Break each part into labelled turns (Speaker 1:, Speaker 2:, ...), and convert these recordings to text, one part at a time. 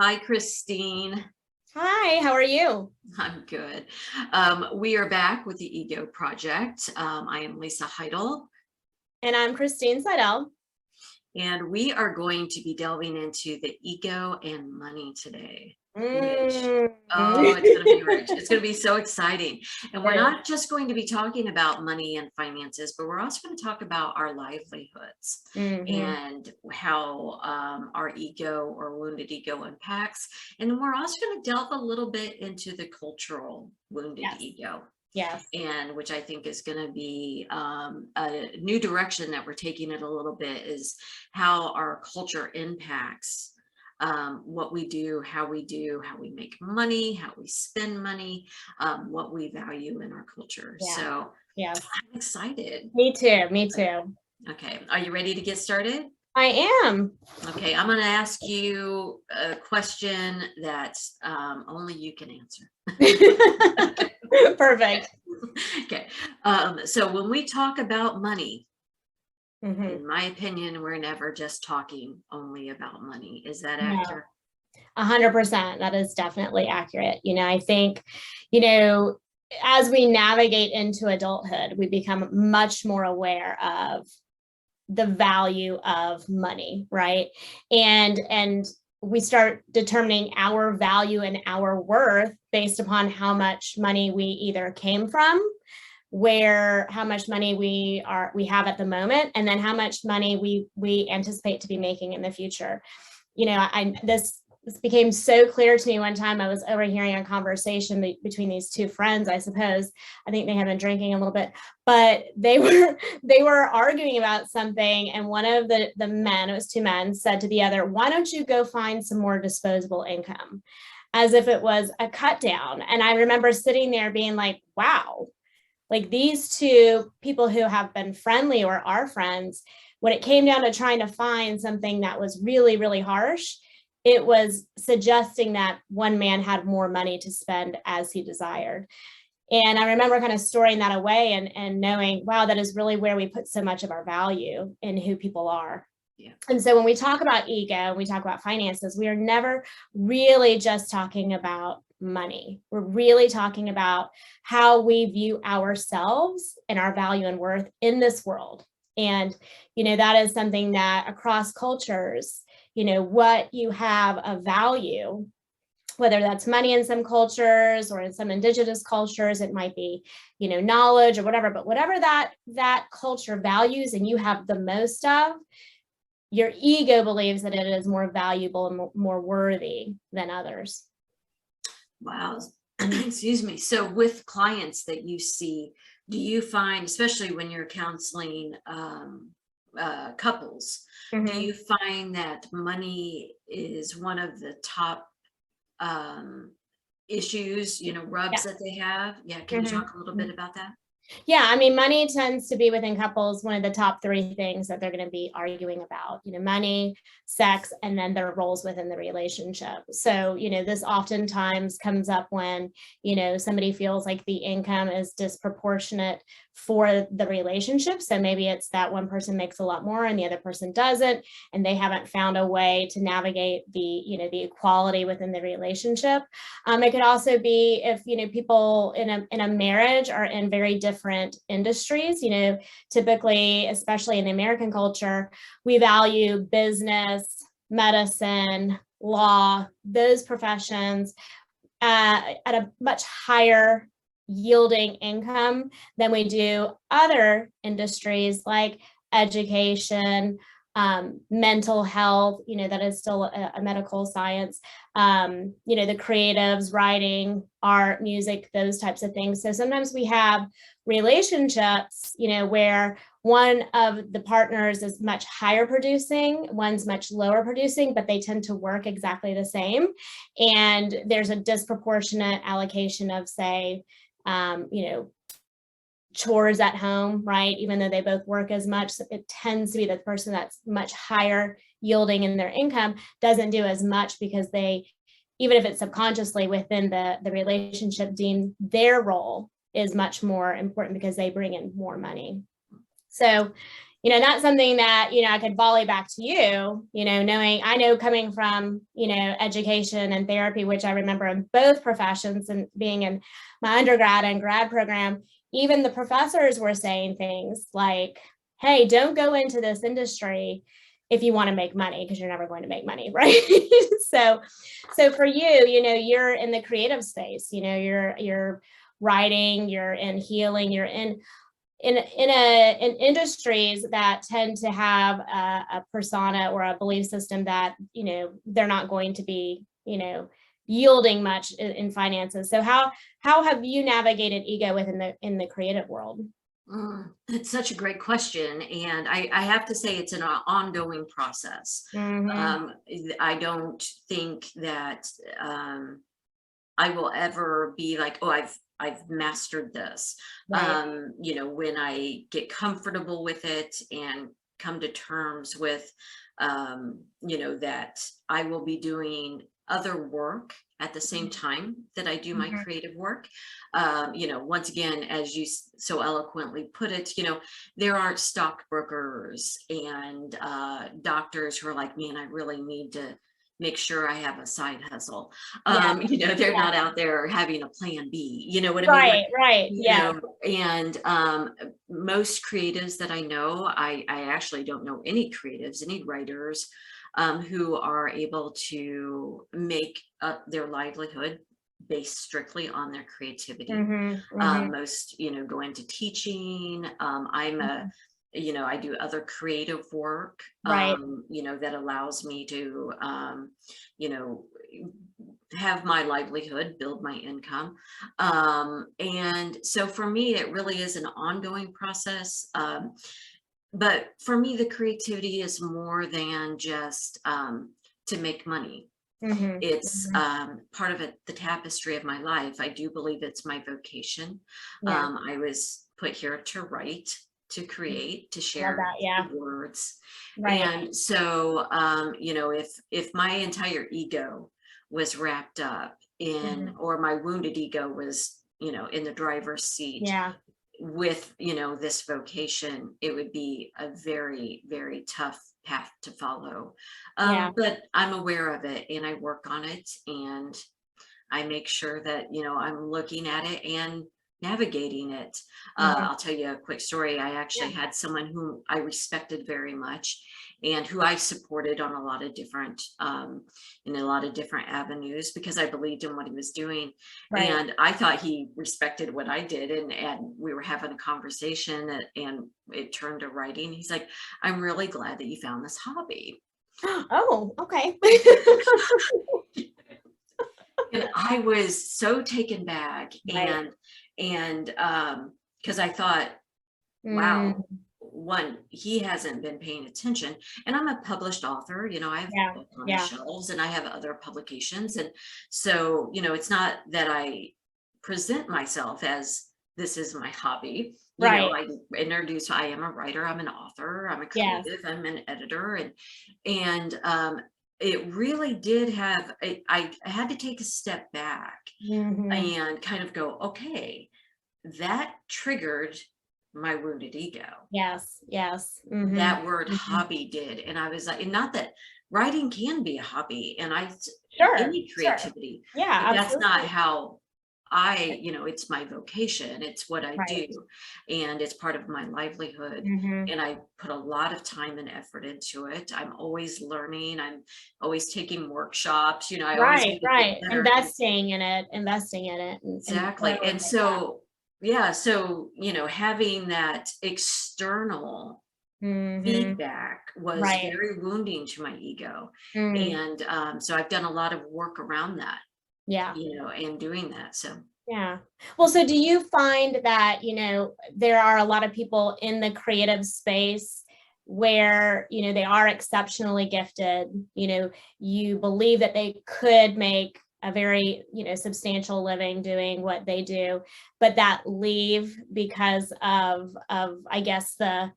Speaker 1: Hi, Christine.
Speaker 2: Hi, how are you?
Speaker 1: I'm good. We are back with the Ego Project. I am Lisa Heidle,
Speaker 2: And I'm Cristine Seidell.
Speaker 1: and we are going to be delving into the ego and money today. Which,
Speaker 2: Mm.
Speaker 1: oh, it's going to be rich. It's going to be so exciting. And we're
Speaker 2: It is.
Speaker 1: not just going to be talking about money and finances, but we're also going to talk about our livelihoods
Speaker 2: Mhm.
Speaker 1: and how our ego or wounded ego impacts. And then we're also going to delve a little bit into the cultural wounded
Speaker 2: Yes,
Speaker 1: ego,
Speaker 2: yes.
Speaker 1: and which I think is going to be a new direction that we're taking it a little bit, is how our culture impacts what we do, how we make money, how we spend money, what we value in our culture.
Speaker 2: Yeah,
Speaker 1: So
Speaker 2: yes.
Speaker 1: I'm excited.
Speaker 2: Me too, me too.
Speaker 1: Okay, are you ready to get started?
Speaker 2: I am.
Speaker 1: Okay, I'm going to ask you a question that only you can answer.
Speaker 2: Perfect.
Speaker 1: Okay, so when we talk about money,
Speaker 2: Mhm.
Speaker 1: in my opinion, we're never just talking only about money. Is that
Speaker 2: No,
Speaker 1: accurate?
Speaker 2: 100%. That is definitely accurate. I think, you know, as we navigate into adulthood, we become much more aware of the value of money, right? And we start determining our value and our worth based upon how much money we either came from, how much money we have at the moment, and then how much money we anticipate to be making in the future. This became so clear to me one time. I was overhearing a conversation between these two friends, I suppose. I think they had been drinking a little bit, but they were arguing about something, and one of the men, it was two men, said to the other, "Why don't you go find some more disposable income?" As if it was a cut down. And I remember sitting there being like, wow, like these two people who have been friendly or are friends, when it came down to trying to find something that was really, really harsh, it was suggesting that one man had more money to spend as he desired. And I remember kind of storing that away and knowing, wow, that is really where we put so much of our value in who people are.
Speaker 1: Yeah.
Speaker 2: And so when we talk about ego and we talk about finances, we are never really just talking about money. We're really talking about how we view ourselves and our value and worth in this world. And, that is something that across cultures, what you have of value, whether that's money in some cultures or in some indigenous cultures, it might be, knowledge or whatever, but whatever that culture values and you have the most of, your ego believes that it is more valuable and more worthy than others.
Speaker 1: Wow. Excuse me. So with clients that you see, do you find, especially when you're counseling couples, do you find that money is one of the top issues, rubs
Speaker 2: Yeah.
Speaker 1: that they have? Yeah. Can you talk a little bit about that?
Speaker 2: Yeah, I mean, money tends to be within couples one of the top three things that they're going to be arguing about, money, sex, and then their roles within the relationship. So, this oftentimes comes up when, somebody feels like the income is disproportionate for the relationship. So maybe it's that one person makes a lot more and the other person doesn't, and they haven't found a way to navigate the equality within the relationship. It could also be if, people in a marriage are in very different industries. Typically, especially in the American culture, we value business, medicine, law, those professions at a much higher yielding income than we do other industries like education, mental health, that is still a medical science, the creatives, writing, art, music, those types of things. So sometimes we have relationships, where one of the partners is much higher producing, one's much lower producing, but they tend to work exactly the same. And there's a disproportionate allocation of, say, chores at home, right? Even though they both work as much, it tends to be the person that's much higher yielding in their income doesn't do as much because they, even if it's subconsciously within the relationship, deem their role is much more important because they bring in more money. So, that's something that, I could volley back to you, knowing, I know coming from, education and therapy, which I remember in both professions and being in my undergrad and grad program, even the professors were saying things like, hey, don't go into this industry if you want to make money, because you're never going to make money, right? So for you, you're in the creative space, you're writing, you're in healing, you're in industries that tend to have a persona or a belief system that, they're not going to be, yielding much in finances. So how have you navigated ego in the creative world?
Speaker 1: That's such a great question. And I have to say it's an ongoing process. I don't think that I will ever be like, oh, I've mastered this.
Speaker 2: Right.
Speaker 1: When I get comfortable with it and come to terms with, that I will be doing other work at the same time that I do my creative work. Once again, as you so eloquently put it, there aren't stockbrokers and doctors who are like me, and I really need to make sure I have a side hustle. They're not out there having a plan B, you know what I mean?
Speaker 2: Right. Yeah.
Speaker 1: And most creatives that I know, I actually don't know any creatives, any writers who are able to make their livelihood based strictly on their creativity. Most, go into teaching. I do other creative work,
Speaker 2: Right.
Speaker 1: that allows me to, have my livelihood, build my income. And so for me, it really is an ongoing process. But for me, the creativity is more than just to make money. It's part of the tapestry of my life. I do believe it's my vocation. I was put here to write, to create, to share words.
Speaker 2: Right.
Speaker 1: And so, if my entire ego was wrapped up in, or my wounded ego was, in the driver's seat with, this vocation, it would be a very, very tough path to follow. But I'm aware of it and I work on it, and I make sure that, I'm looking at it and navigating it. I'll tell you a quick story. I actually had someone who I respected very much and who I supported on a lot of different, in a lot of different avenues, because I believed in what he was doing. And I thought he respected what I did. And we were having a conversation and it turned to writing. He's like, I'm really glad that you found this hobby.
Speaker 2: Oh, okay.
Speaker 1: And I was so taken back, and because I thought, wow, one, he hasn't been paying attention. And I'm a published author, I have books on the shelves and I have other publications. And so, it's not that I present myself as this is my hobby. I introduce, I am a writer, I'm an author, I'm a creative, I'm an editor. And it really did have, I had to take a step back and kind of go, okay, that triggered my wounded ego.
Speaker 2: Yes.
Speaker 1: That word hobby did. And I was like, and not that writing can be a hobby, and any creativity.
Speaker 2: Yeah,
Speaker 1: that's not how it's my vocation. It's what I do. And it's part of my livelihood. And I put a lot of time and effort into it. I'm always learning. I'm always taking workshops, I always
Speaker 2: investing in it.
Speaker 1: Exactly. And so, so, having that external feedback was very wounding to my ego. And so I've done a lot of work around that. And doing that. So
Speaker 2: well, so do you find that there are a lot of people in the creative space where they are exceptionally gifted, you believe that they could make a very substantial living doing what they do, but that leave because of I guess the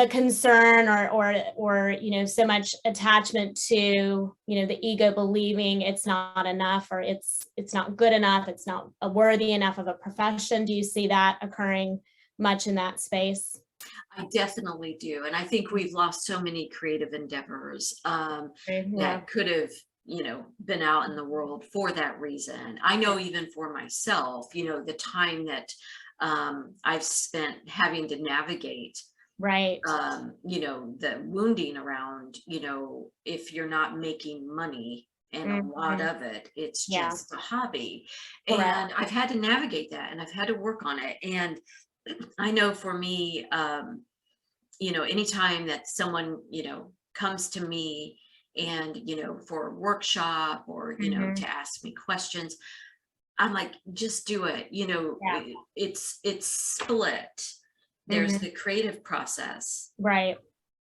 Speaker 2: concern or so much attachment to the ego believing it's not enough, or it's not good enough, it's not a worthy enough of a profession? Do you see that occurring much in that space?
Speaker 1: I definitely do. And I think we've lost so many creative endeavors
Speaker 2: Yeah.
Speaker 1: that could have, been out in the world for that reason. I know even for myself, the time that I've spent having to navigate,
Speaker 2: Right.
Speaker 1: the wounding around, if you're not making money, and a lot
Speaker 2: Mhm.
Speaker 1: of it, it's
Speaker 2: Yeah.
Speaker 1: just a hobby.
Speaker 2: Correct.
Speaker 1: And I've had to navigate that, and I've had to work on it. And I know for me, anytime that someone, comes to me and, for a workshop or,
Speaker 2: Mhm.
Speaker 1: to ask me questions, I'm like, just do it.
Speaker 2: Yeah.
Speaker 1: It's split. There's
Speaker 2: Mhm.
Speaker 1: the creative process,
Speaker 2: Right.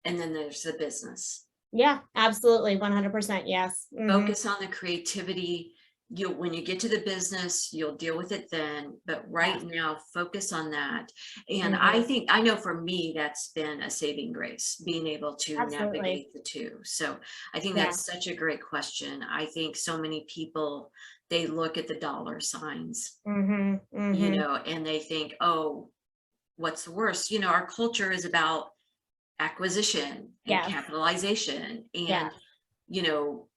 Speaker 1: and then there's the business.
Speaker 2: Yeah, absolutely. 100%. Yes. Mhm.
Speaker 1: Focus on the creativity. When you get to the business, you'll deal with it then, but right
Speaker 2: Yes.
Speaker 1: now focus on that. And
Speaker 2: Mhm.
Speaker 1: I know for me that's been a saving grace, being able to
Speaker 2: Absolutely.
Speaker 1: navigate the two. So I think
Speaker 2: Yeah.
Speaker 1: that's such a great question. I think so many people, they look at the dollar signs,
Speaker 2: Mhm. Mhm.
Speaker 1: and they think, oh, what's the worst? Our culture is about acquisition and
Speaker 2: Yes.
Speaker 1: capitalization, and
Speaker 2: Yes.
Speaker 1: you know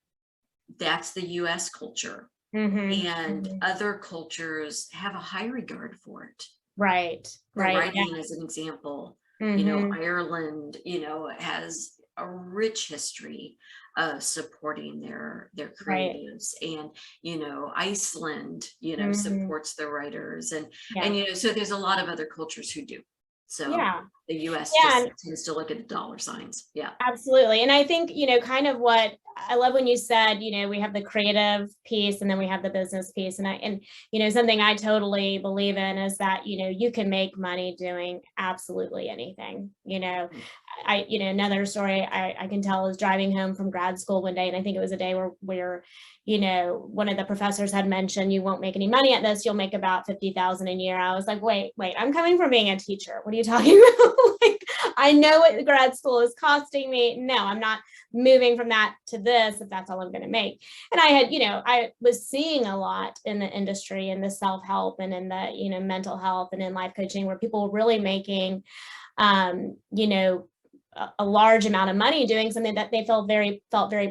Speaker 1: that's the US culture.
Speaker 2: Mhm.
Speaker 1: And
Speaker 2: Mhm.
Speaker 1: other cultures have a high regard for it.
Speaker 2: Right.
Speaker 1: For
Speaker 2: Right. Yeah.
Speaker 1: writing, as an example,
Speaker 2: Mhm.
Speaker 1: Ireland, has a rich history of supporting their
Speaker 2: Right.
Speaker 1: creatives. And, Iceland,
Speaker 2: Mhm.
Speaker 1: supports the writers. And,
Speaker 2: Yes.
Speaker 1: so there's a lot of other cultures who do. So
Speaker 2: Yeah.
Speaker 1: the US
Speaker 2: Yeah.
Speaker 1: just tends to look at the dollar signs. Yeah.
Speaker 2: Absolutely. And I think, kind of what I love when you said, we have the creative piece and then we have the business piece. Something I totally believe in is that, you can make money doing absolutely anything. Another story I can tell is driving home from grad school one day. And I think it was a day where, one of the professors had mentioned, you won't make any money at this. You'll make about 50,000 a year. I was like, wait, I'm coming from being a teacher. What are you talking about? Like, I know what grad school is costing me. No, I'm not moving from that to this if that's all I'm going to make. And I was seeing a lot in the industry, in the self-help and in the, mental health and in life coaching, where people were really making, um, you know, a large amount of money doing something that they felt very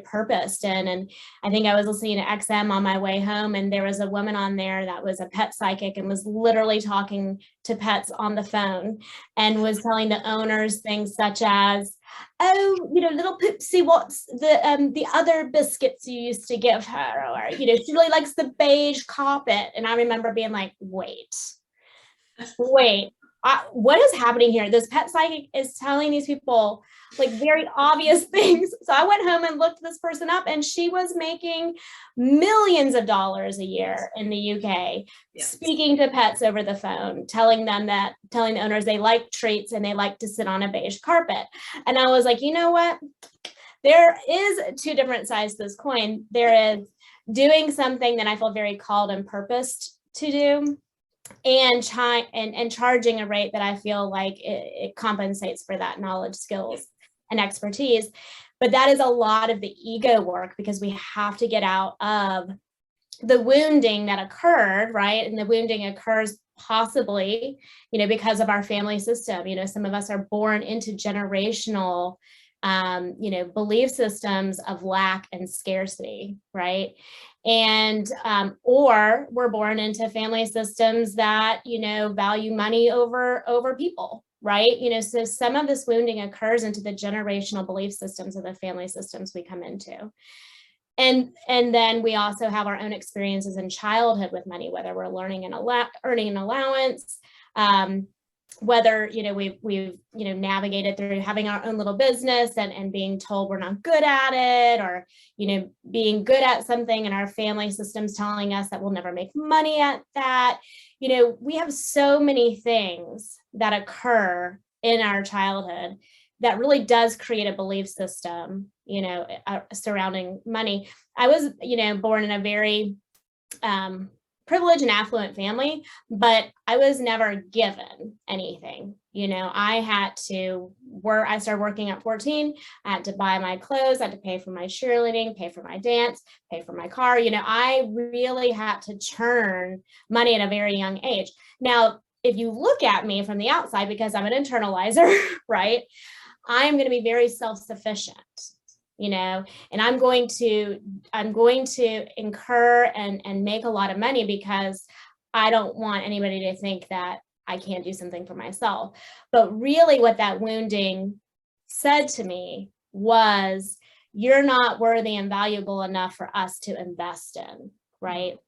Speaker 2: purposed in. And I think I was listening to XM on my way home, and there was a woman on there that was a pet psychic and was literally talking to pets on the phone and was telling the owners things such as, oh, little Poopsie, what's the other biscuits you used to give her? Or, she really likes the beige carpet. And I remember being like, wait, what is happening here? This pet psychic is telling these people like very obvious things. So I went home and looked this person up, and she was making millions of dollars a year in the UK,
Speaker 1: Yeah.
Speaker 2: speaking to pets over the phone, telling the owners they like treats and they like to sit on a beige carpet. And I was like, you know what? There is two different sides to this coin. There is doing something that I feel very called and purposed to do, and charging a rate that I feel like it compensates for that knowledge, skills, and expertise. But that is a lot of the ego work, because we have to get out of the wounding that occurred, right? And the wounding occurs possibly, because of our family system. Some of us are born into generational belief systems of lack and scarcity, right? And or we're born into family systems that value money over people, right? So some of this wounding occurs into the generational belief systems of the family systems we come into. And then we also have our own experiences in childhood with money, whether we're earning an allowance, whether we've navigated through having our own little business and being told we're not good at it, or being good at something and our family systems telling us that we'll never make money at that. We have so many things that occur in our childhood that really does create a belief system surrounding money. I was born in a very privileged and affluent family, but I was never given anything. I had to work. I started working at 14. I had to buy my clothes. I had to pay for my cheerleading, pay for my dance, pay for my car. I really had to churn money at a very young age. Now, if you look at me from the outside, because I'm an internalizer, right? I'm going to be very self-sufficient, and I'm going to incur and make a lot of money because I don't want anybody to think that I can't do something for myself. But really what that wounding said to me was, you're not worthy and valuable enough for us to invest in, right?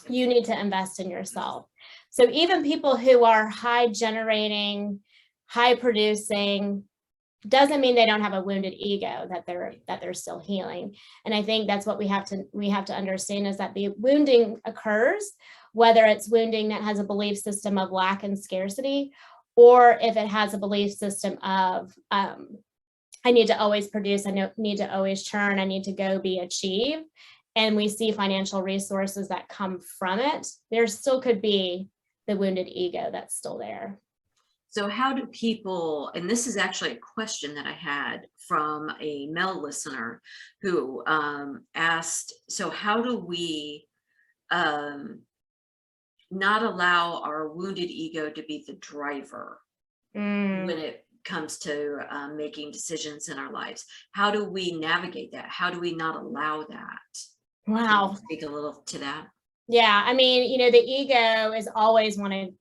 Speaker 2: You need to invest in yourself. So even people who are high generating, high producing, doesn't mean they don't have a wounded ego that they're still healing. And I think that's what we have to understand, is that the wounding occurs, whether it's wounding that has a belief system of lack and scarcity, or if it has a belief system of I need to always produce, I need to always churn, I need to go be achieve, and we see financial resources that come from it, there still could be the wounded ego that's still there.
Speaker 1: So how do people, and this is actually a question that I had from a male listener who asked, so how do we not allow our wounded ego to be the driver when it comes to making decisions in our lives? How do we navigate that? How do we not allow that?
Speaker 2: Wow.
Speaker 1: Can you speak a little to that?
Speaker 2: Yeah, I mean, the ego is always wanting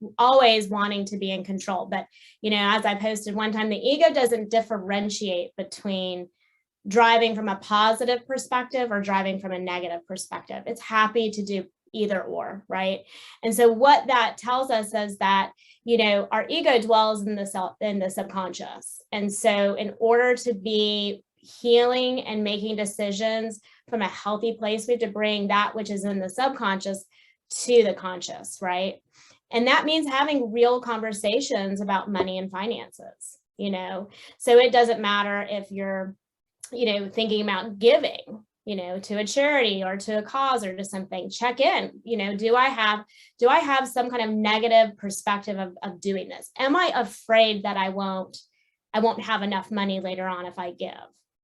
Speaker 2: to be in control. But, as I posted one time, the ego doesn't differentiate between driving from a positive perspective or driving from a negative perspective. It's happy to do either or, right? And so what that tells us is that, our ego dwells in the subconscious. And so in order to be healing and making decisions from a healthy place, we have to bring that which is in the subconscious to the conscious, right? And that means having real conversations about money and finances, so it doesn't matter if you're, thinking about giving, to a charity or to a cause or to something. Check in, do I have some kind of negative perspective of doing this? Am I afraid that I won't have enough money later on if I give?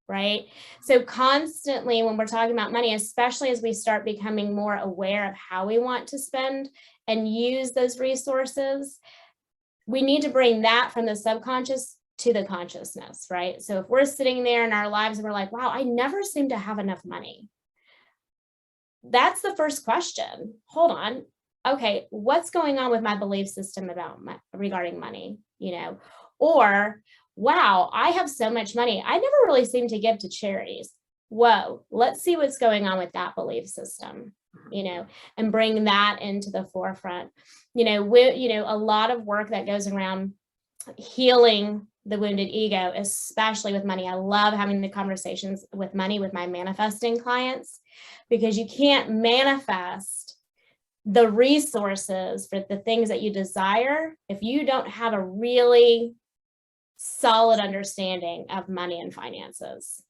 Speaker 2: Right? So constantly when we're talking about money, especially as we start becoming more aware of how we want to spend and use those resources, we need to bring that from the subconscious to the consciousness, right? So if we're sitting there in our lives and we're like, wow, I never seem to have enough money. That's the first question. Hold on. Okay, what's going on with my belief system regarding money, or wow, I have so much money, I never really seem to give to charities. Whoa, let's see what's going on with that belief system, and bring that into the forefront. A lot of work that goes around healing the wounded ego, especially with money. I love having the conversations with money with my manifesting clients, because you can't manifest the resources for the things that you desire if you don't have a really solid understanding of money and finances,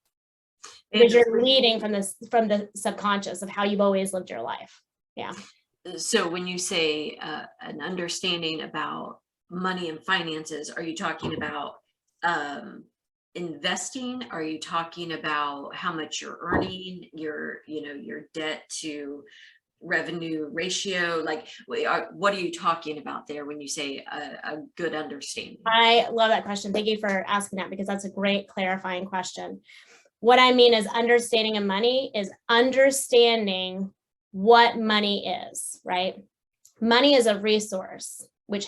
Speaker 2: because you're leading from the subconscious of how you've always lived your life. Yeah.
Speaker 1: So when you say an understanding about money and finances, are you talking about investing? Are you talking about how much you're earning, your debt to revenue ratio? Like, what are you talking about there when you say a good understanding?
Speaker 2: I love that question. Thank you for asking that, because that's a great clarifying question. What I mean is understanding of money is understanding what money is, right? Money is a resource, which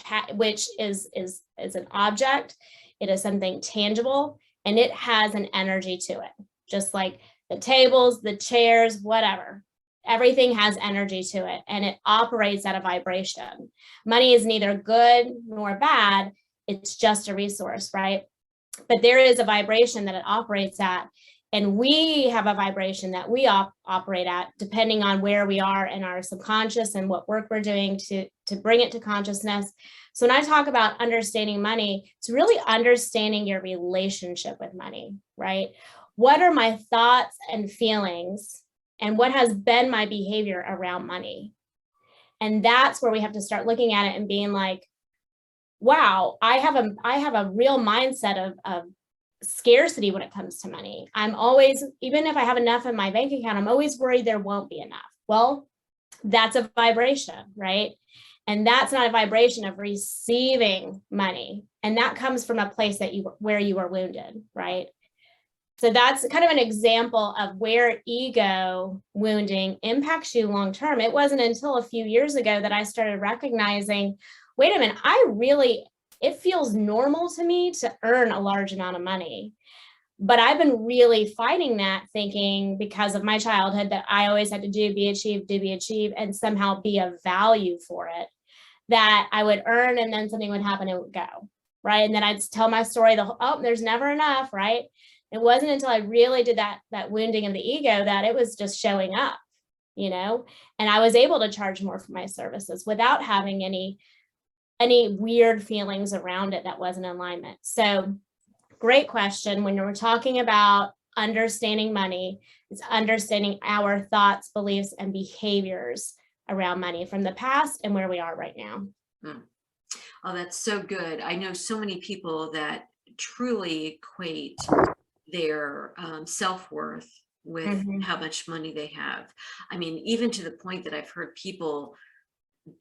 Speaker 2: is an object. It is something tangible, and it has an energy to it, just like the tables, the chairs, whatever. Everything has energy to it, and it operates at a vibration. Money is neither good nor bad. It's just a resource, right? But there is a vibration that it operates at, and we have a vibration that we operate at, depending on where we are in our subconscious and what work we're doing to bring it to consciousness. So when I talk about understanding money, it's really understanding your relationship with money, right? What are my thoughts and feelings, and what has been my behavior around money? And that's where we have to start looking at it and being like, wow, I have a real mindset of scarcity when it comes to money. I'm always, even if I have enough in my bank account, I'm always worried there won't be enough. Well, that's a vibration, right? And that's not a vibration of receiving money. And that comes from a place that where you were wounded, right? So that's kind of an example of where ego wounding impacts you long term. It wasn't until a few years ago that I started recognizing, wait a minute, it feels normal to me to earn a large amount of money. But I've been really fighting that, thinking because of my childhood that I always had to be achieved, and somehow be of value for it, that I would earn and then something would happen and it would go, right? And then I'd tell my story, there's never enough, right? It wasn't until I really did that wounding of the ego that it was just showing up, and I was able to charge more for my services without having any weird feelings around it that wasn't in alignment. So great question. When we're talking about understanding money, it's understanding our thoughts, beliefs, and behaviors around money from the past and where we are right now.
Speaker 1: Oh, that's so good. I know so many people that truly equate their self-worth with how much money they have. I mean, even to the point that I've heard people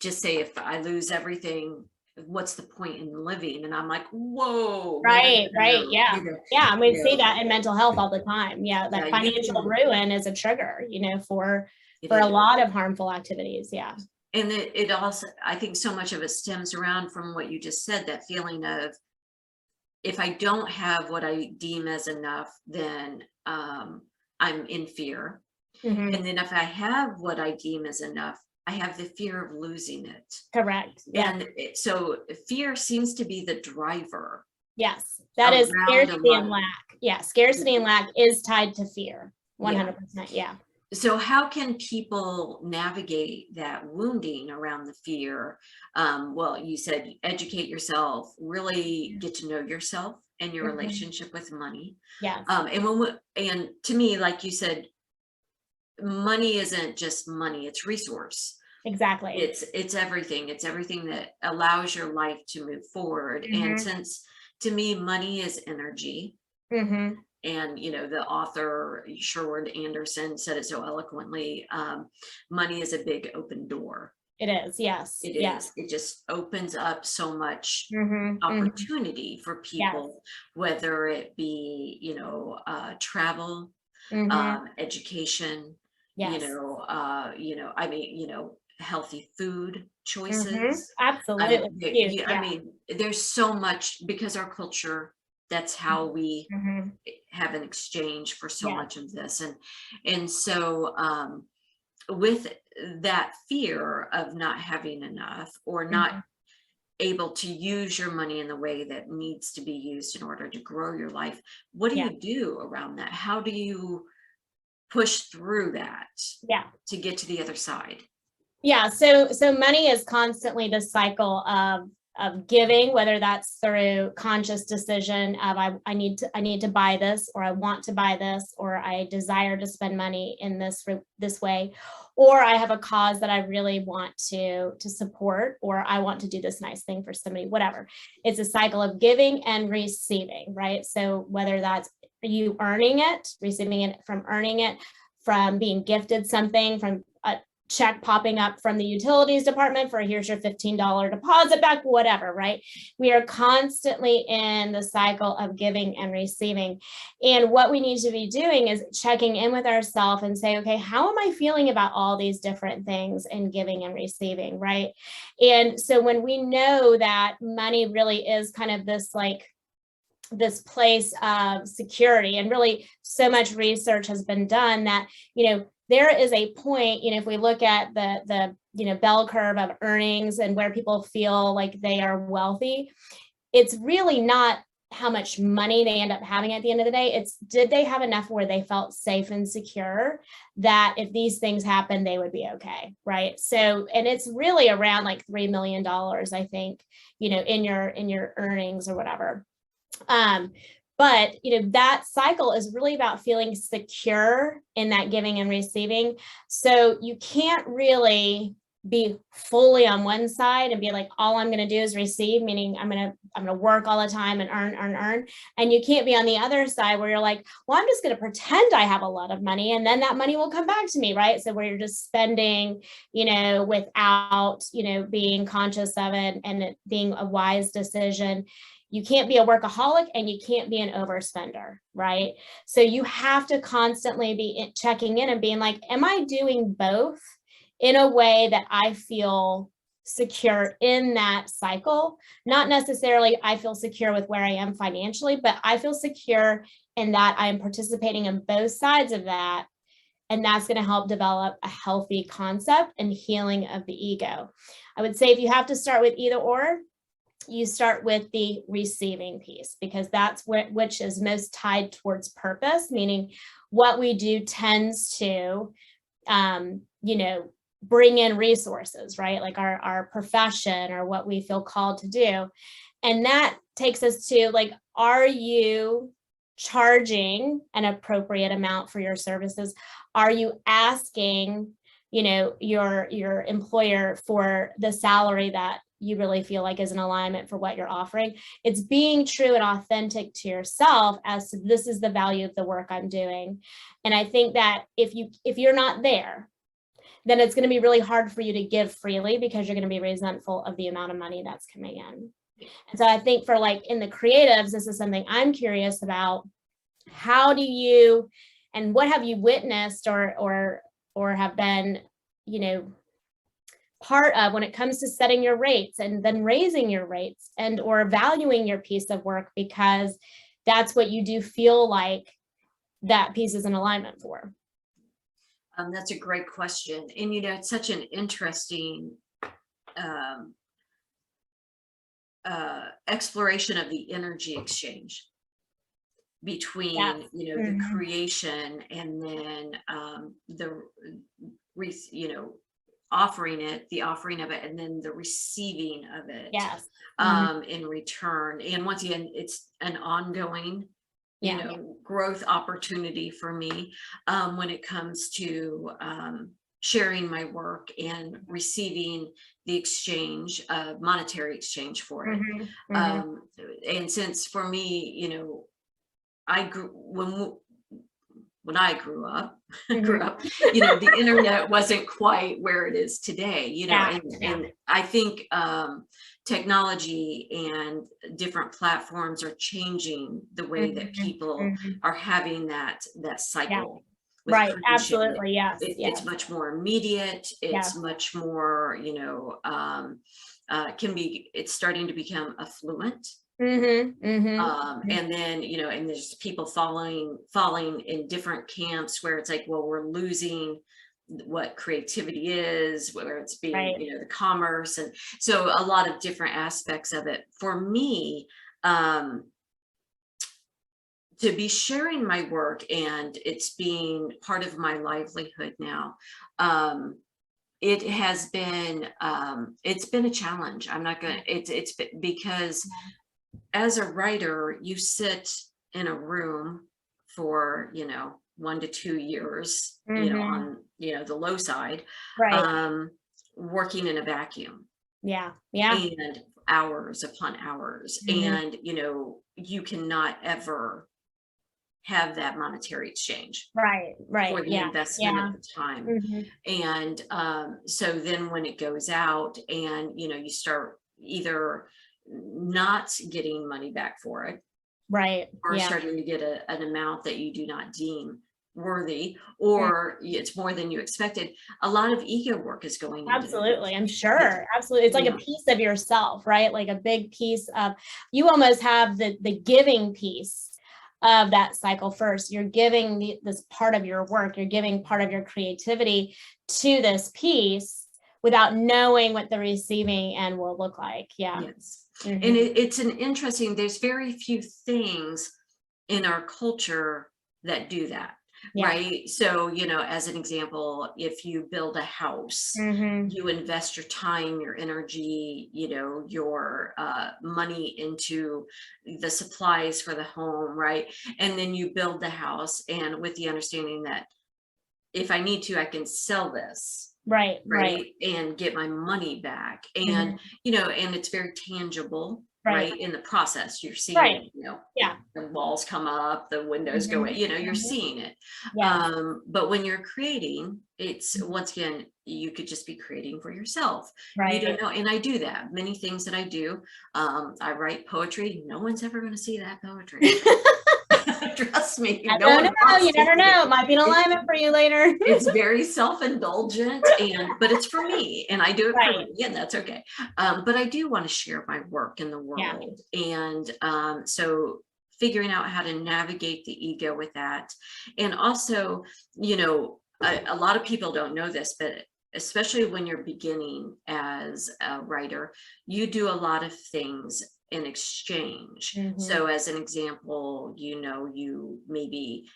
Speaker 1: just say, if I lose everything, what's the point in living? And I'm like, whoa.
Speaker 2: Right. Yeah. Yeah. And we see that in mental health all the time. Yeah. That financial ruin is a trigger, for a lot of harmful activities. Yeah.
Speaker 1: And it also, I think so much of it stems around from what you just said, that feeling of, if I don't have what I deem as enough, then I'm in fear. And then if I have what I deem as enough, I have the fear of losing it.
Speaker 2: Correct. Yeah.
Speaker 1: And so fear seems to be the driver.
Speaker 2: Yes, that is scarcity and lack. Yeah, scarcity and lack is tied to fear. 100%. Yeah.
Speaker 1: So how can people navigate that wounding around the fear? Well, you said educate yourself, really get to know yourself and your relationship with money.
Speaker 2: Yeah.
Speaker 1: And to me, like you said, money isn't just money, it's resource.
Speaker 2: Exactly.
Speaker 1: It's everything. It's everything that allows your life to move forward. And since, to me, money is energy. And, the author, Sherwood Anderson, said it so eloquently, money is a big open door.
Speaker 2: It is. Yes.
Speaker 1: It is. It just opens up so much opportunity for people, whether it be, travel, education, healthy food choices.
Speaker 2: Absolutely.
Speaker 1: I mean, there's so much, because our culture, that's how we have an exchange for so much of this. And so with that fear of not having enough, or not able to use your money in the way that needs to be used in order to grow your life, what do you do around that? How do you push through that to get to the other side?
Speaker 2: Yeah. So money is constantly the cycle of giving, whether that's through conscious decision of I need to buy this, or I want to buy this, or I desire to spend money in this way, or I have a cause that I really want to support, or I want to do this nice thing for somebody, whatever. It's a cycle of giving and receiving, right? So whether that's you earning it, receiving it from earning it, from being gifted something, from a check popping up from the utilities department for here's your $15 deposit back, whatever, right? We are constantly in the cycle of giving and receiving. And what we need to be doing is checking in with ourselves and say, okay, how am I feeling about all these different things in giving and receiving, right? And so when we know that money really is kind of this place of security, and really so much research has been done that, there is a point, if we look at the bell curve of earnings and where people feel like they are wealthy, it's really not how much money they end up having at the end of the day. It's, did they have enough where they felt safe and secure that if these things happen, they would be okay, right? So, and it's really around like $3 million, I think, in your earnings or whatever. But, that cycle is really about feeling secure in that giving and receiving. So you can't really be fully on one side and be like, all I'm going to do is receive, meaning I'm going to work all the time and earn. And you can't be on the other side where you're like, well, I'm just going to pretend I have a lot of money and then that money will come back to me, right? So where you're just spending, without, being conscious of it and it being a wise decision. You can't be a workaholic and you can't be an overspender, right? So you have to constantly be checking in and being like, am I doing both in a way that I feel secure in that cycle? Not necessarily I feel secure with where I am financially, but I feel secure in that I'm participating in both sides of that. And that's going to help develop a healthy concept and healing of the ego. I would say if you have to start with either or, you start with the receiving piece, because that's which is most tied towards purpose, meaning what we do tends to, bring in resources, right? Like our profession or what we feel called to do. And that takes us to like, are you charging an appropriate amount for your services? Are you asking, your employer for the salary that you really feel like is in alignment for what you're offering? It's being true and authentic to yourself as to this is the value of the work I'm doing. And I think that if you're not there, then it's going to be really hard for you to give freely because you're going to be resentful of the amount of money that's coming in. And so I think for like in the creatives, this is something I'm curious about. How do you, and what have you witnessed or have been, part of when it comes to setting your rates and then raising your rates and or valuing your piece of work, because that's what you do feel like that piece is in alignment for?
Speaker 1: That's a great question. And, it's such an interesting exploration of the energy exchange between,
Speaker 2: Yes.
Speaker 1: the creation and then the offering of it, and then the receiving of it.
Speaker 2: Yes.
Speaker 1: In return. And once again, it's an ongoing
Speaker 2: Yeah.
Speaker 1: growth opportunity for me when it comes to sharing my work and receiving the exchange, monetary exchange for it. And since for me, I grew when I grew up, the internet wasn't quite where it is today, and I think technology and different platforms are changing the way that people are having that cycle.
Speaker 2: Right.
Speaker 1: Creation.
Speaker 2: Absolutely. Yes.
Speaker 1: It's much more immediate. It's much more, it's starting to become affluent. And then, and there's people falling in different camps where it's like, well, we're losing what creativity is, whether it's being, the commerce. And so a lot of different aspects of it. For me, to be sharing my work and it's being part of my livelihood now, it has been, it's been a challenge. I'm not gonna, it's because as a writer, you sit in a room for, 1 to 2 years, on, the low side, working in a vacuum. And hours upon hours. And, you cannot ever have that monetary exchange for the investment of the time. And so then when it goes out and, you start either not getting money back for it, or starting to get an amount that you do not deem worthy, or it's more than you expected, a lot of ego work is going into
Speaker 2: Absolutely. I'm sure. Absolutely. It's like a piece of yourself, right? Like a big piece of, you almost have the giving piece of that cycle first. You're giving this part of your work, you're giving part of your creativity to this piece without knowing what the receiving end will look like.
Speaker 1: Yes. And it's an interesting, there's very few things in our culture that do that. Right. So, as an example, if you build a house, you invest your time, your energy, your money into the supplies for the home. Right. And then you build the house, and with the understanding that if I need to, I can sell this
Speaker 2: Right.
Speaker 1: right? And get my money back. And,
Speaker 2: Mhm.
Speaker 1: and it's very tangible,
Speaker 2: Right.
Speaker 1: right? In the process, you're seeing
Speaker 2: Right.
Speaker 1: it,
Speaker 2: Yeah.
Speaker 1: the walls come up, the windows go,
Speaker 2: Mhm.
Speaker 1: you're
Speaker 2: Mhm.
Speaker 1: seeing it.
Speaker 2: Yes.
Speaker 1: But when you're creating, it's once again, you could just be creating for yourself. You don't
Speaker 2: Right.
Speaker 1: know. And I do that. Many things that I do. I write poetry. No one's ever going to see that poetry. Trust me,
Speaker 2: I
Speaker 1: no
Speaker 2: don't
Speaker 1: one
Speaker 2: know.
Speaker 1: wants
Speaker 2: You
Speaker 1: to
Speaker 2: never
Speaker 1: see
Speaker 2: know.
Speaker 1: it.
Speaker 2: It might be an alignment for you later.
Speaker 1: It's very self-indulgent, but it's for me, and I do it for
Speaker 2: Right.
Speaker 1: me, and that's okay. But I do want to share my work in the
Speaker 2: Yeah.
Speaker 1: world, and so figuring out how to navigate the ego with that, and also, a lot of people don't know this, but especially when you're beginning as a writer, you do a lot of things in exchange.
Speaker 2: Mhm.
Speaker 1: So, as an example, you maybe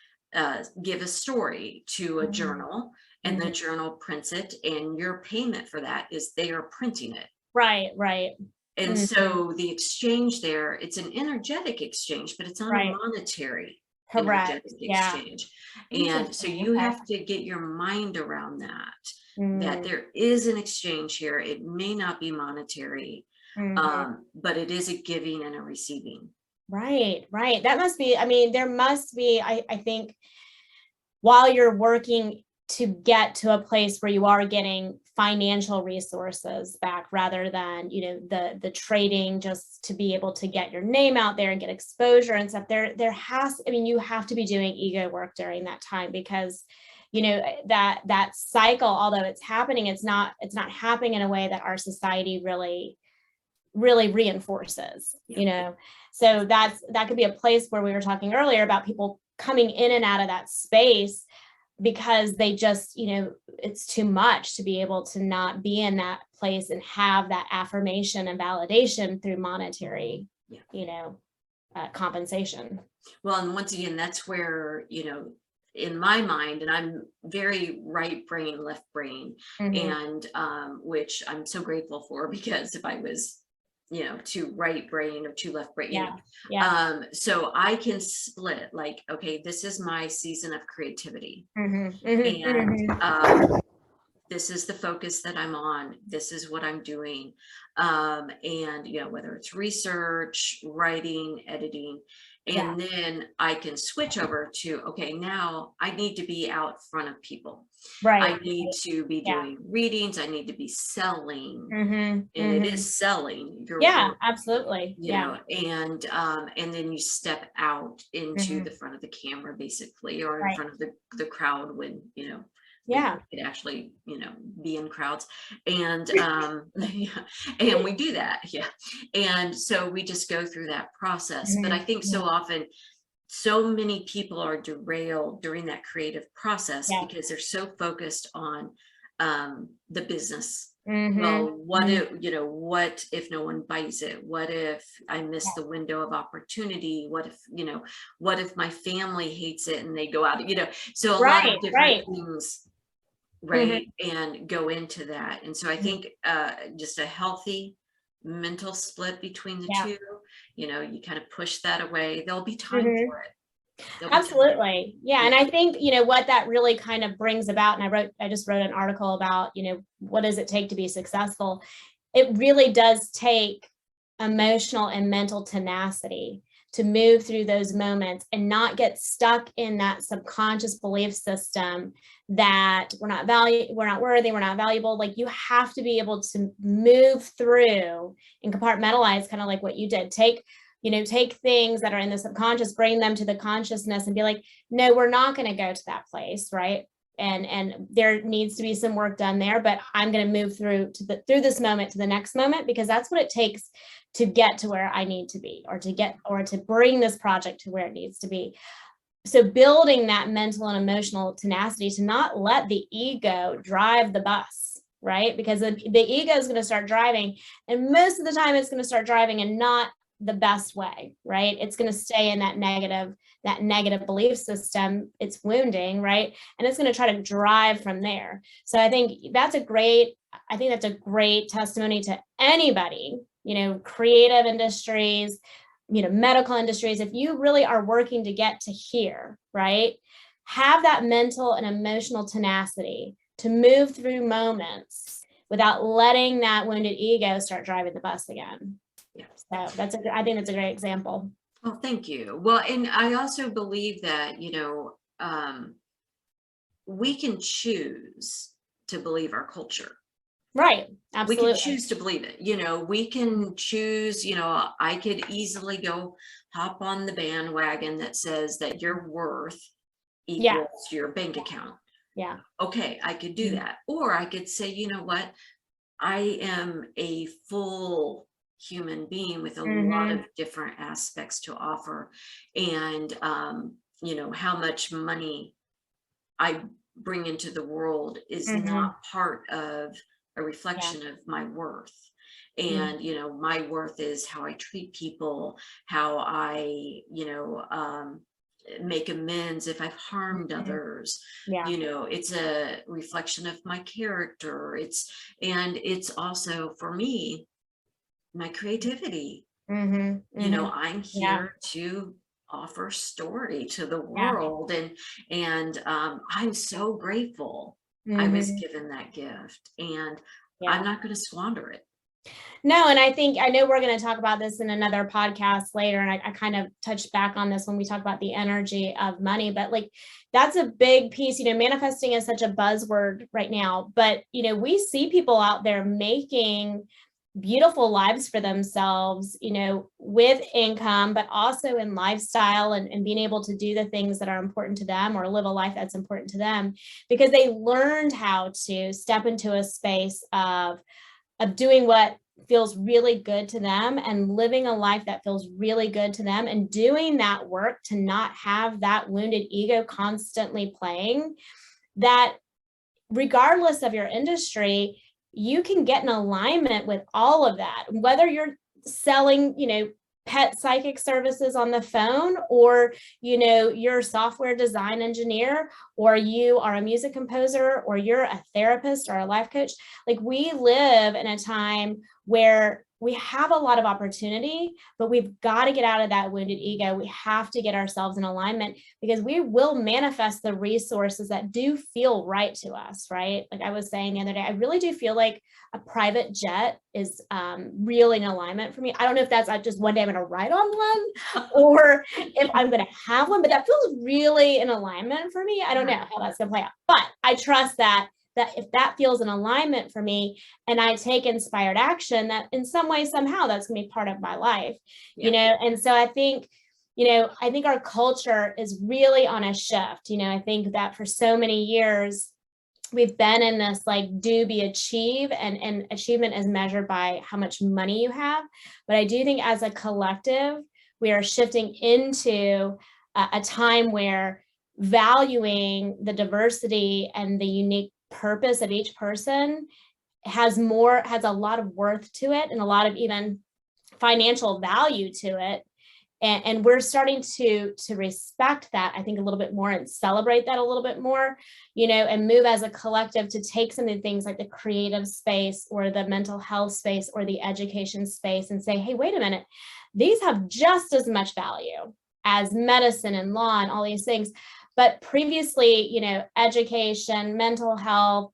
Speaker 1: give a story to a
Speaker 2: Mhm.
Speaker 1: journal, and the
Speaker 2: Mhm.
Speaker 1: journal prints it, and your payment for that is they are printing it.
Speaker 2: Right. Right.
Speaker 1: And
Speaker 2: Mhm.
Speaker 1: so the exchange there, it's an energetic exchange, but it's not a
Speaker 2: Right.
Speaker 1: monetary
Speaker 2: Correct.
Speaker 1: energetic
Speaker 2: Yeah.
Speaker 1: exchange. And so
Speaker 2: Interesting.
Speaker 1: you
Speaker 2: Okay.
Speaker 1: have to get your mind around that
Speaker 2: Mm.
Speaker 1: there is an exchange here. It may not be monetary,
Speaker 2: Mhm.
Speaker 1: but it is a giving and a receiving.
Speaker 2: Right. Right. That must be, I mean, there must be, I think, while you're working to get to a place where you are getting financial resources back rather than the trading just to be able to get your name out there and get exposure and stuff, there has, I mean, you have to be doing ego work during that time, because that cycle, although it's happening, it's not happening in a way that our society really reinforces.
Speaker 1: Yeah.
Speaker 2: So that could be a place where we were talking earlier about people coming in and out of that space because they just, it's too much to be able to not be in that place and have that affirmation and validation through monetary,
Speaker 1: Yeah.
Speaker 2: compensation.
Speaker 1: Well, and once again, that's where, in my mind, and I'm very right brain, left brain,
Speaker 2: Mhm.
Speaker 1: and which I'm so grateful for, because if I was, too right brain or too left brain,
Speaker 2: Yeah. Yeah.
Speaker 1: so I can split, like, okay, this is my season of creativity,
Speaker 2: Mhm. Mhm.
Speaker 1: and
Speaker 2: Mhm.
Speaker 1: this is the focus that I'm on. This is what I'm doing. And whether it's research, writing, editing,
Speaker 2: Yeah.
Speaker 1: and then I can switch over to, okay, now I need to be out front of people. I
Speaker 2: Right.
Speaker 1: need to be
Speaker 2: Yeah.
Speaker 1: doing readings. I need to be selling,
Speaker 2: Mhm.
Speaker 1: and it
Speaker 2: Mhm.
Speaker 1: is selling your
Speaker 2: Yeah,
Speaker 1: work,
Speaker 2: absolutely. Yeah.
Speaker 1: and then you step out into
Speaker 2: Mhm.
Speaker 1: the front of the camera, basically, or in
Speaker 2: Right.
Speaker 1: front of the crowd, when we
Speaker 2: Yeah.
Speaker 1: could actually be in crowds, and yeah, and we do that, yeah. And so we just go through that process, but I
Speaker 2: Mhm.
Speaker 1: think so
Speaker 2: Mhm.
Speaker 1: often so many people are derailed during that creative process
Speaker 2: Yeah.
Speaker 1: because they're so focused on the business.
Speaker 2: Mhm.
Speaker 1: Well, what
Speaker 2: Mhm.
Speaker 1: if no one buys it? What if I miss
Speaker 2: Yeah.
Speaker 1: the window of opportunity? What if my family hates it and they go out, so a lot
Speaker 2: Right.
Speaker 1: of different
Speaker 2: Right.
Speaker 1: things, right,
Speaker 2: Mhm.
Speaker 1: and go into that. And so I
Speaker 2: Mhm.
Speaker 1: think just a healthy mental split between the
Speaker 2: Yeah.
Speaker 1: two, you kind of push that away. There'll be time
Speaker 2: Mhm.
Speaker 1: for it. There'll be time.
Speaker 2: Absolutely. Yeah.
Speaker 1: Yeah.
Speaker 2: And I think, what that really kind of brings about, and I just wrote an article about, what does it take to be successful? It really does take emotional and mental tenacity to move through those moments and not get stuck in that subconscious belief system that we're not worthy, we're not valuable. Like, you have to be able to move through and compartmentalize, kind of like what you did. Take things that are in the subconscious, bring them to the consciousness and be like, no, we're not going to go to that place, right? And there needs to be some work done there, but I'm going to move through this moment to the next moment, because that's what it takes to get to where I need to be, or to bring this project to where it needs to be. So building that mental and emotional tenacity to not let the ego drive the bus, right? Because the ego is going to start driving, and most of the time it's going to start driving in not the best way, right? It's going to stay in that negative belief system. It's wounding, right? And it's going to try to drive from there. So I think that's a great testimony to anybody, creative industries, medical industries. If you really are working to get to here, right? Have that mental and emotional tenacity to move through moments without letting that wounded ego start driving the bus again.
Speaker 1: Yeah.
Speaker 2: So I think that's a great example.
Speaker 1: Well, thank you. Well, and I also believe that, we can choose to believe our culture.
Speaker 2: Right.
Speaker 1: We
Speaker 2: Absolutely.
Speaker 1: can choose to believe it. We can choose, I could easily go hop on the bandwagon that says that your worth equals your bank account.
Speaker 2: Yeah.
Speaker 1: Okay, I could do that. Or I could say, you know what? I am a full human being with a lot of different aspects to offer. And, how much money I bring into the world is not part of a reflection of my worth. And, my worth is how I treat people, how I, make amends if I've harmed others.
Speaker 2: Yeah.
Speaker 1: It's a reflection of my character. It's also for me, my creativity. I'm here to offer story to the world, and I'm so grateful I was given that gift, and I'm not going to squander it.
Speaker 2: No, and I know we're going to talk about this in another podcast later, and I kind of touched back on this when we talk about the energy of money, but like that's a big piece. Manifesting is such a buzzword right now, but we see people out there making beautiful lives for themselves, with income, but also in lifestyle and being able to do the things that are important to them or live a life that's important to them, because they learned how to step into a space of doing what feels really good to them and living a life that feels really good to them, and doing that work to not have that wounded ego constantly playing. That regardless of your industry, you can get in alignment with all of that, whether you're selling, pet psychic services on the phone, or, you're a software design engineer, or you are a music composer, or you're a therapist or a life coach. Like, we live in a time where we have a lot of opportunity, but we've got to get out of that wounded ego. We have to get ourselves in alignment, because we will manifest the resources that do feel right to us, right? Like I was saying the other day, I really do feel like a private jet is really in alignment for me. I don't know if that's just one day I'm going to ride on one or if I'm going to have one, but that feels really in alignment for me. I don't know how that's going to play out, but I trust that if that feels in alignment for me and I take inspired action, that in some way, somehow that's going to be part of my life, And so I think, I think our culture is really on a shift. I think that for so many years, we've been in this like do, be, achieve, and achievement is measured by how much money you have. But I do think as a collective, we are shifting into a time where valuing the diversity and the unique purpose of each person has a lot of worth to it, and a lot of even financial value to it. And we're starting to respect that, I think, a little bit more, and celebrate that a little bit more, and move as a collective to take some of the things like the creative space or the mental health space or the education space and say, hey, wait a minute, these have just as much value as medicine and law and all these things. But previously, education, mental health,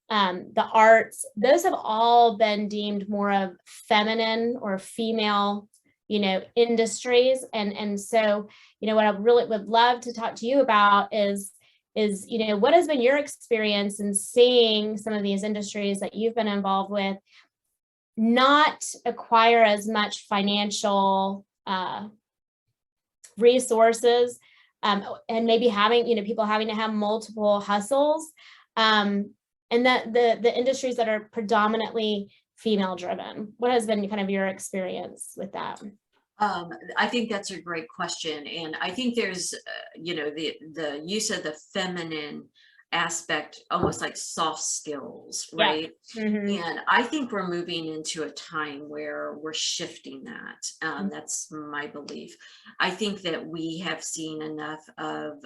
Speaker 2: the arts, those have all been deemed more of feminine or female, industries. And so, what I really would love to talk to you about is, what has been your experience in seeing some of these industries that you've been involved with not acquire as much financial resources, and maybe having, people having to have multiple hustles, and that the industries that are predominantly female driven. What has been kind of your experience with that?
Speaker 1: I think that's a great question. And I think there's, the use of the feminine aspect, almost like soft skills, right?
Speaker 2: Yeah. Mm-hmm.
Speaker 1: And I think we're moving into a time where we're shifting that. That's my belief. I think that we have seen enough of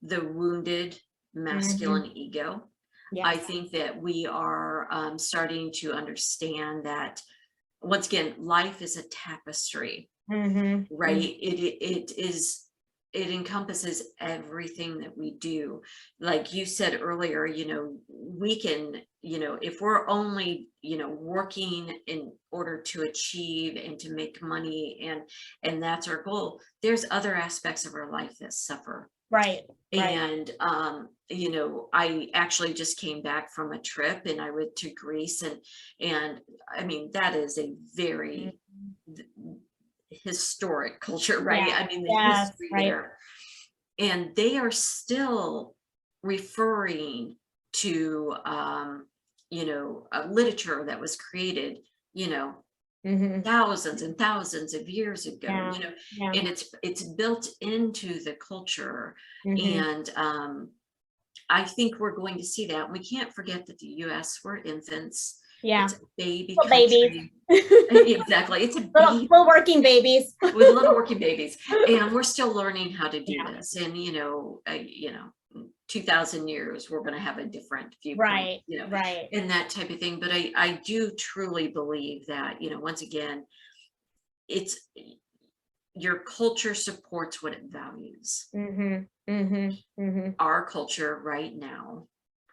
Speaker 1: the wounded masculine ego. Yes. I think that we are starting to understand that, once again, life is a tapestry, right? It is it encompasses everything that we do. Like you said earlier, we can, if we're only, working in order to achieve and to make money, and that's our goal, there's other aspects of our life that suffer.
Speaker 2: Right.
Speaker 1: And, I actually just came back from a trip, and I went to Greece, and I mean, that is a very historic culture, right?
Speaker 2: Yeah.
Speaker 1: I mean, the
Speaker 2: Yes,
Speaker 1: history
Speaker 2: right.
Speaker 1: there, and they are still referring to, literature that was created, thousands and thousands of years ago,
Speaker 2: Yeah. Yeah.
Speaker 1: and it's built into the culture.
Speaker 2: Mhm.
Speaker 1: And I think we're going to see that. We can't forget that the US, we're infants.
Speaker 2: Yeah.
Speaker 1: It's a baby
Speaker 2: Little babies.
Speaker 1: country. Exactly. It's a baby
Speaker 2: Little working babies.
Speaker 1: with little working babies, and we're still learning how to do
Speaker 2: Yeah.
Speaker 1: this. And 2,000 years, we're going to have a different viewpoint,
Speaker 2: Right. Right.
Speaker 1: and that type of thing. But I do truly believe that, once again, it's your culture supports what it values. Our culture right now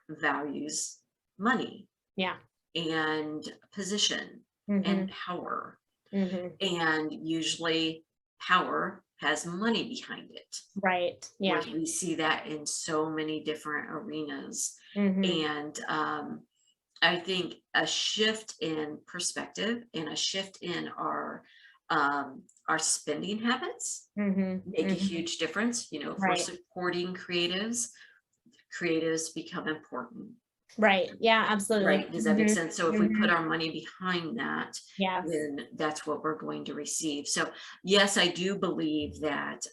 Speaker 1: values money,
Speaker 2: Yeah.
Speaker 1: and position, and power. And usually power has money behind it.
Speaker 2: Right. Yeah.
Speaker 1: We see that in so many different arenas.
Speaker 2: Mhm.
Speaker 1: And I think a shift in perspective and a shift in our spending habits make a huge difference. If we're
Speaker 2: Right.
Speaker 1: supporting creatives become important.
Speaker 2: Right. Yeah, absolutely.
Speaker 1: Right. Does that make sense? So if we put our money behind that,
Speaker 2: Yes.
Speaker 1: then that's what we're going to receive. So yes, I do believe that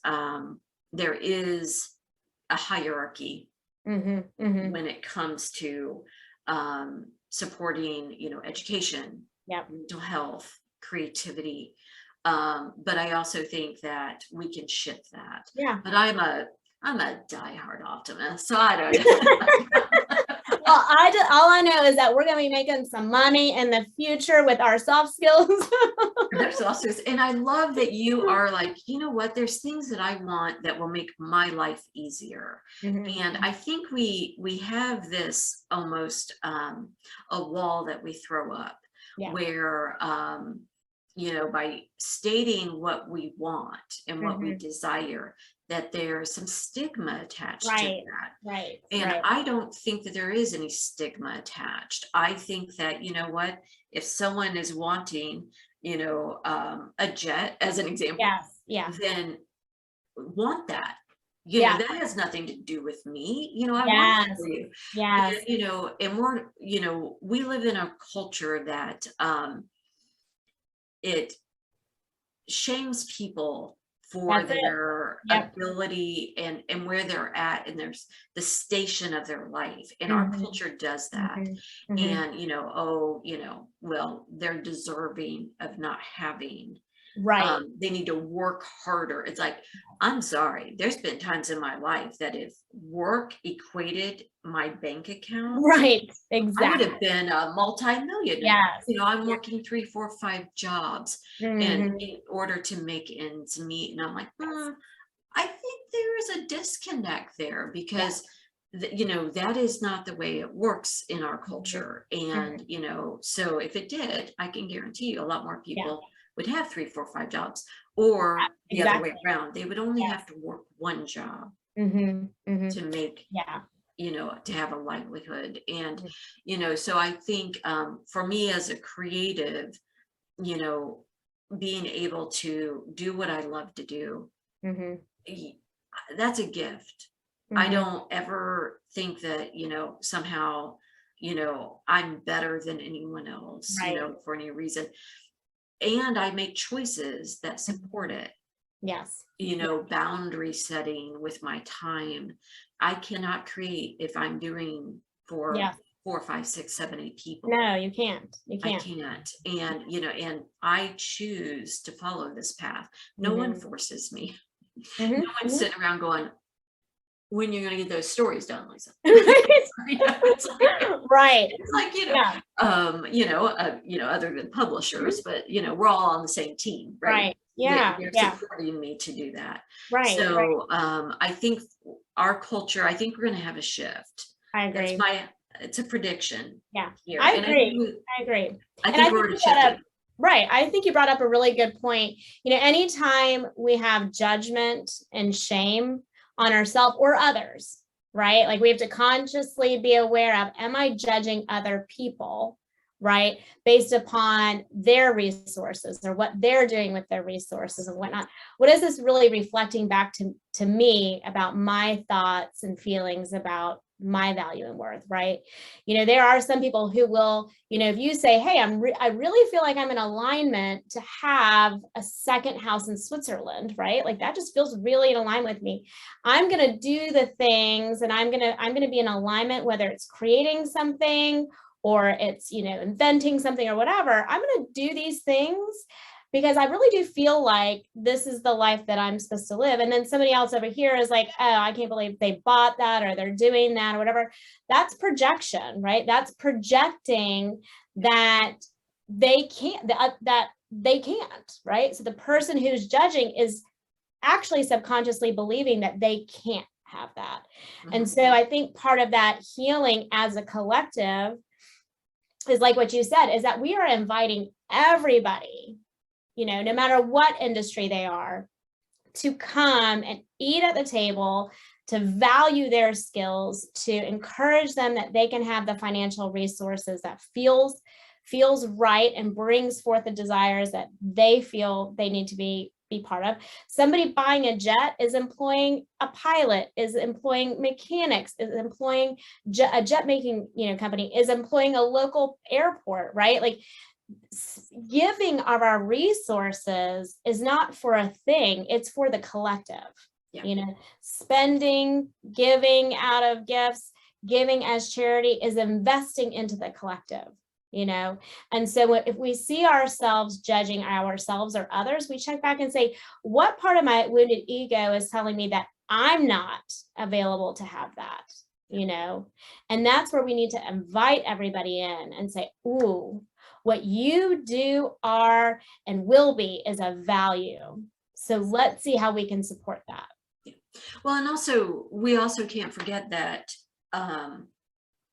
Speaker 1: there is a hierarchy when it comes to supporting, education,
Speaker 2: Yep.
Speaker 1: mental health, creativity. But I also think that we can shift that.
Speaker 2: Yeah.
Speaker 1: But I'm a diehard optimist, so I don't know.
Speaker 2: Well, all I know is that we're going to be making some money in the future with our soft skills.
Speaker 1: There's also, and I love that you are like, you know what, there's things that I want that will make my life easier. And I think we have this almost a wall that we throw up.
Speaker 2: Yeah.
Speaker 1: Where by stating what we want and what we desire, that there's some stigma attached to that.
Speaker 2: Right.
Speaker 1: And
Speaker 2: Right.
Speaker 1: I don't think that there is any stigma attached. I think that, if someone is wanting, a jet, as an example,
Speaker 2: Yes. Yeah.
Speaker 1: then want that.
Speaker 2: Yeah.
Speaker 1: That has nothing to do with me. I want
Speaker 2: Yes.
Speaker 1: it for you.
Speaker 2: Yes.
Speaker 1: And, and we're, we live in a culture that it shames people for
Speaker 2: That's it.
Speaker 1: their
Speaker 2: Yep.
Speaker 1: ability and where they're at, and there's the station of their life, and our culture does that. And well, they're deserving of not having.
Speaker 2: Right.
Speaker 1: They need to work harder. It's like, I'm sorry, there's been times in my life that if work equated my bank account,
Speaker 2: Right.
Speaker 1: I would
Speaker 2: Exactly.
Speaker 1: have been a multi-millionaire.
Speaker 2: Yes.
Speaker 1: I'm working 3, 4, 5 jobs and in order to make ends meet. And I'm like, I think there is a disconnect there, because that is not the way it works in our culture. And so if it did, I can guarantee you a lot more people would have 3, 4, 5 jobs, or the other way around. They would only have to work one job to make to have a livelihood. And so I think for me as a creative, being able to do what I love to do, that's a gift. I don't ever think that somehow I'm better than anyone else, for any reason. And I make choices that support it.
Speaker 2: Yes.
Speaker 1: Boundary setting with my time. I cannot create if I'm doing for 4, 5, 6, 7, 8 people.
Speaker 2: No, you can't.
Speaker 1: I can't. And and I choose to follow this path. No one forces me. No one's sitting around going, when you're going to get those stories done, Lisa. It's like,
Speaker 2: right.
Speaker 1: It's like, other than publishers, but we're all on the same team, right?
Speaker 2: Yeah.
Speaker 1: They're
Speaker 2: Yeah.
Speaker 1: supporting me to do that.
Speaker 2: Right. Right.
Speaker 1: So I think our culture, I think we're going to have a shift.
Speaker 2: I
Speaker 1: That's
Speaker 2: agree.
Speaker 1: it's a prediction
Speaker 2: Yeah.
Speaker 1: here.
Speaker 2: I
Speaker 1: And
Speaker 2: agree. I agree.
Speaker 1: I
Speaker 2: And I
Speaker 1: think
Speaker 2: think
Speaker 1: we're
Speaker 2: you
Speaker 1: already
Speaker 2: brought up,
Speaker 1: shifting.
Speaker 2: right. I think you brought up a really good point. Anytime we have judgment and shame on ourselves or others, right? Like we have to consciously be aware of, am I judging other people, right? Based upon their resources or what they're doing with their resources and whatnot. What is this really reflecting back to me about my thoughts and feelings about my value and worth, right? There are some people who will, if you say, hey, I really feel like I'm in alignment to have a second house in Switzerland, right? Like that just feels really in alignment with me. I'm going to do the things and I'm going to be in alignment, whether it's creating something or it's, inventing something or whatever. I'm going to do these things because I really do feel like this is the life that I'm supposed to live. And then somebody else over here is like, oh, I can't believe they bought that or they're doing that or whatever. That's projection, right? That's projecting that they can't, right? So the person who's judging is actually subconsciously believing that they can't have that. And so I think part of that healing as a collective is like what you said, is that we are inviting everybody, no matter what industry they are, to come and eat at the table, to value their skills, to encourage them that they can have the financial resources that feels right and brings forth the desires that they feel they need to be part of. Somebody buying a jet is employing a pilot, is employing mechanics, is employing a jet making, company, is employing a local airport, right? Like giving of our resources is not for a thing, it's for the collective. Spending, giving out of gifts, giving as charity is investing into the collective. And so if we see ourselves judging ourselves or others, we check back and say, what part of my wounded ego is telling me that I'm not available to have that? And that's where we need to invite everybody in and say, ooh, what you do, are, and will be is a value. So let's see how we can support that.
Speaker 1: Yeah. Well, and also, we also can't forget that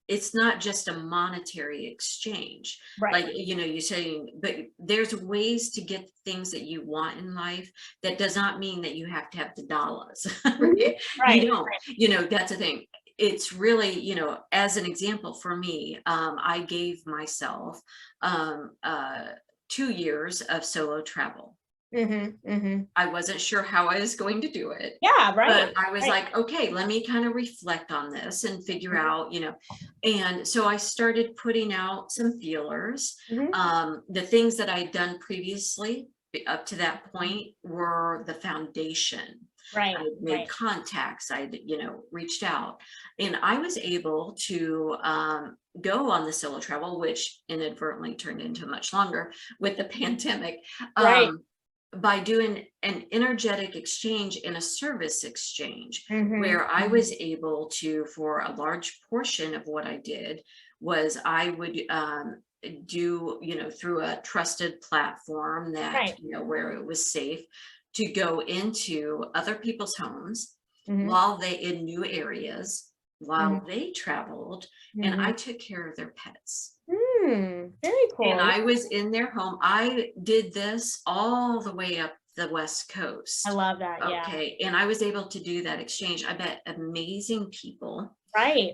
Speaker 1: it's not just a monetary exchange,
Speaker 2: right?
Speaker 1: Like, you're saying, but there's ways to get things that you want in life. That does not mean that you have to have the dollars.
Speaker 2: Right.
Speaker 1: You don't, that's the thing. It's really, as an example for me, I gave myself 2 years of solo travel. I wasn't sure how I was going to do it.
Speaker 2: Yeah, right.
Speaker 1: But I was like, okay, let me kind of reflect on this and figure out, and so I started putting out some feelers. The things that I'd done previously up to that point were the foundation.
Speaker 2: Right.
Speaker 1: I made contacts, I reached out, and I was able to go on the solo travel, which inadvertently turned into much longer with the pandemic.
Speaker 2: Right.
Speaker 1: By doing an energetic exchange and a service exchange, where I was able to, for a large portion of what I did, was I would do, through a trusted platform that, where it was safe to go into other people's homes while they in new areas, while they traveled, and I took care of their pets.
Speaker 2: Very cool.
Speaker 1: And I was in their home. I did this all the way up the West Coast.
Speaker 2: I love that. Yeah.
Speaker 1: Okay. And I was able to do that exchange. I met amazing people.
Speaker 2: Right.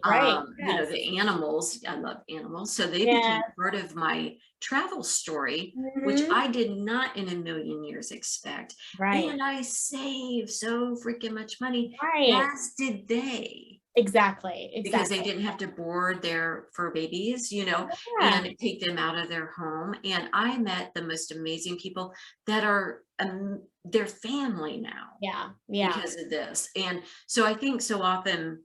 Speaker 1: Yes. The animals, I love animals. So they became part of my travel story, which I did not in a million years expect.
Speaker 2: Right.
Speaker 1: And I saved so freaking much money.
Speaker 2: Right.
Speaker 1: As did they.
Speaker 2: Exactly.
Speaker 1: Because they didn't have to board their fur babies, and take them out of their home. And I met the most amazing people that are their family now.
Speaker 2: Yeah.
Speaker 1: Because of this. And so I think so often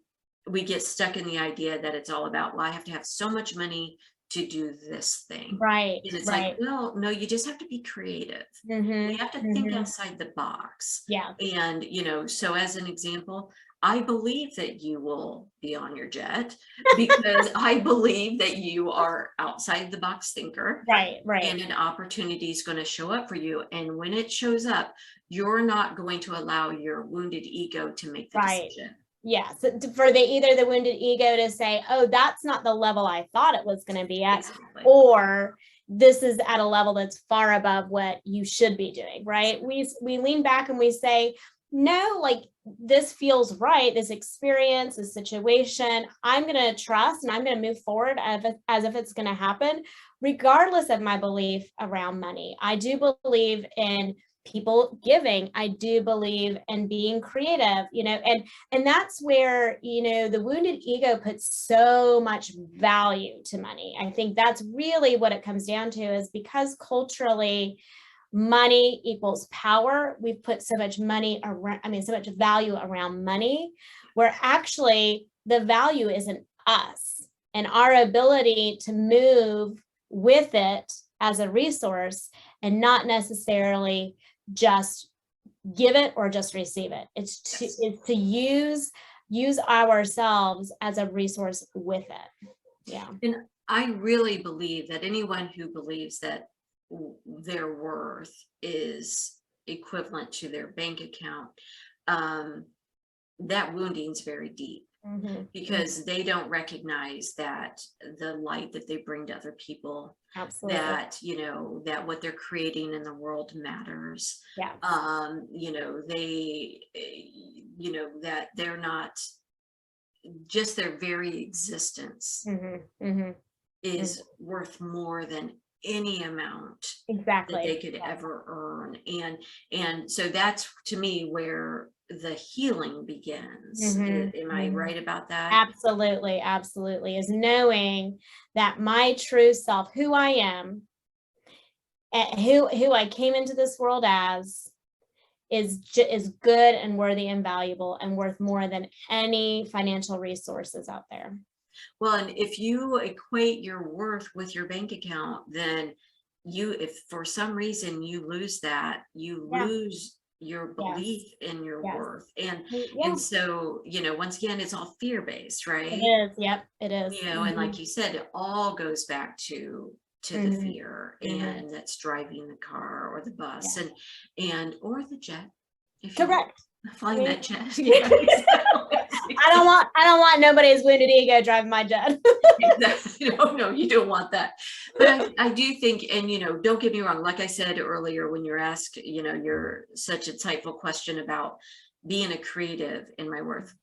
Speaker 1: we get stuck in the idea that it's all about, well, I have to have so much money to do this thing.
Speaker 2: Right.
Speaker 1: And it's like, well, no, you just have to be creative. You have to think outside the box.
Speaker 2: Yeah.
Speaker 1: And, so as an example, I believe that you will be on your jet because I believe that you are outside the box thinker.
Speaker 2: Right, right.
Speaker 1: And an opportunity is going to show up for you. And when it shows up, you're not going to allow your wounded ego to make the
Speaker 2: Right.
Speaker 1: decision.
Speaker 2: Yeah. So for either the wounded ego to say, oh, that's not the level I thought it was going to be at,
Speaker 1: Exactly.
Speaker 2: or this is at a level that's far above what you should be doing, right? We lean back and we say, no, like this feels right, this experience, this situation, I'm going to trust and I'm going to move forward as if it's going to happen, regardless of my belief around money. I do believe in people giving. I do believe in being creative, and that's where, the wounded ego puts so much value to money. I think that's really what it comes down to, is because culturally money equals power. We've put so much money around, so much value around money, where actually the value isn't us and our ability to move with it as a resource, and not necessarily just give it or just receive it. It's to use ourselves as a resource with it. Yeah.
Speaker 1: And I really believe that anyone who believes that their worth is equivalent to their bank account, that wounding is very deep. Mm-hmm. Because they don't recognize that the light that they bring to other people, absolutely, that that what they're creating in the world matters. Yeah. They that they're not, just their very existence is worth more than any amount that they could ever earn. And so that's, to me, where the healing begins. Am I right about that?
Speaker 2: Absolutely. Absolutely. Is knowing that my true self, who I am, and who I came into this world as, is good and worthy and valuable and worth more than any financial resources out there.
Speaker 1: Well, and if you equate your worth with your bank account, then if for some reason you lose that, you lose your belief in your worth. And so, once again, it's all fear-based, right?
Speaker 2: It is. Yep, it is.
Speaker 1: And like you said, it all goes back to the fear, and that's driving the car or the bus and or the jet.
Speaker 2: Correct.
Speaker 1: Flying that jet.
Speaker 2: I don't want nobody's wounded ego driving my jet.
Speaker 1: No, you don't want that. But I do think, and don't get me wrong, like I said earlier, when you're asked, you're such an insightful question about being a creative in my worth.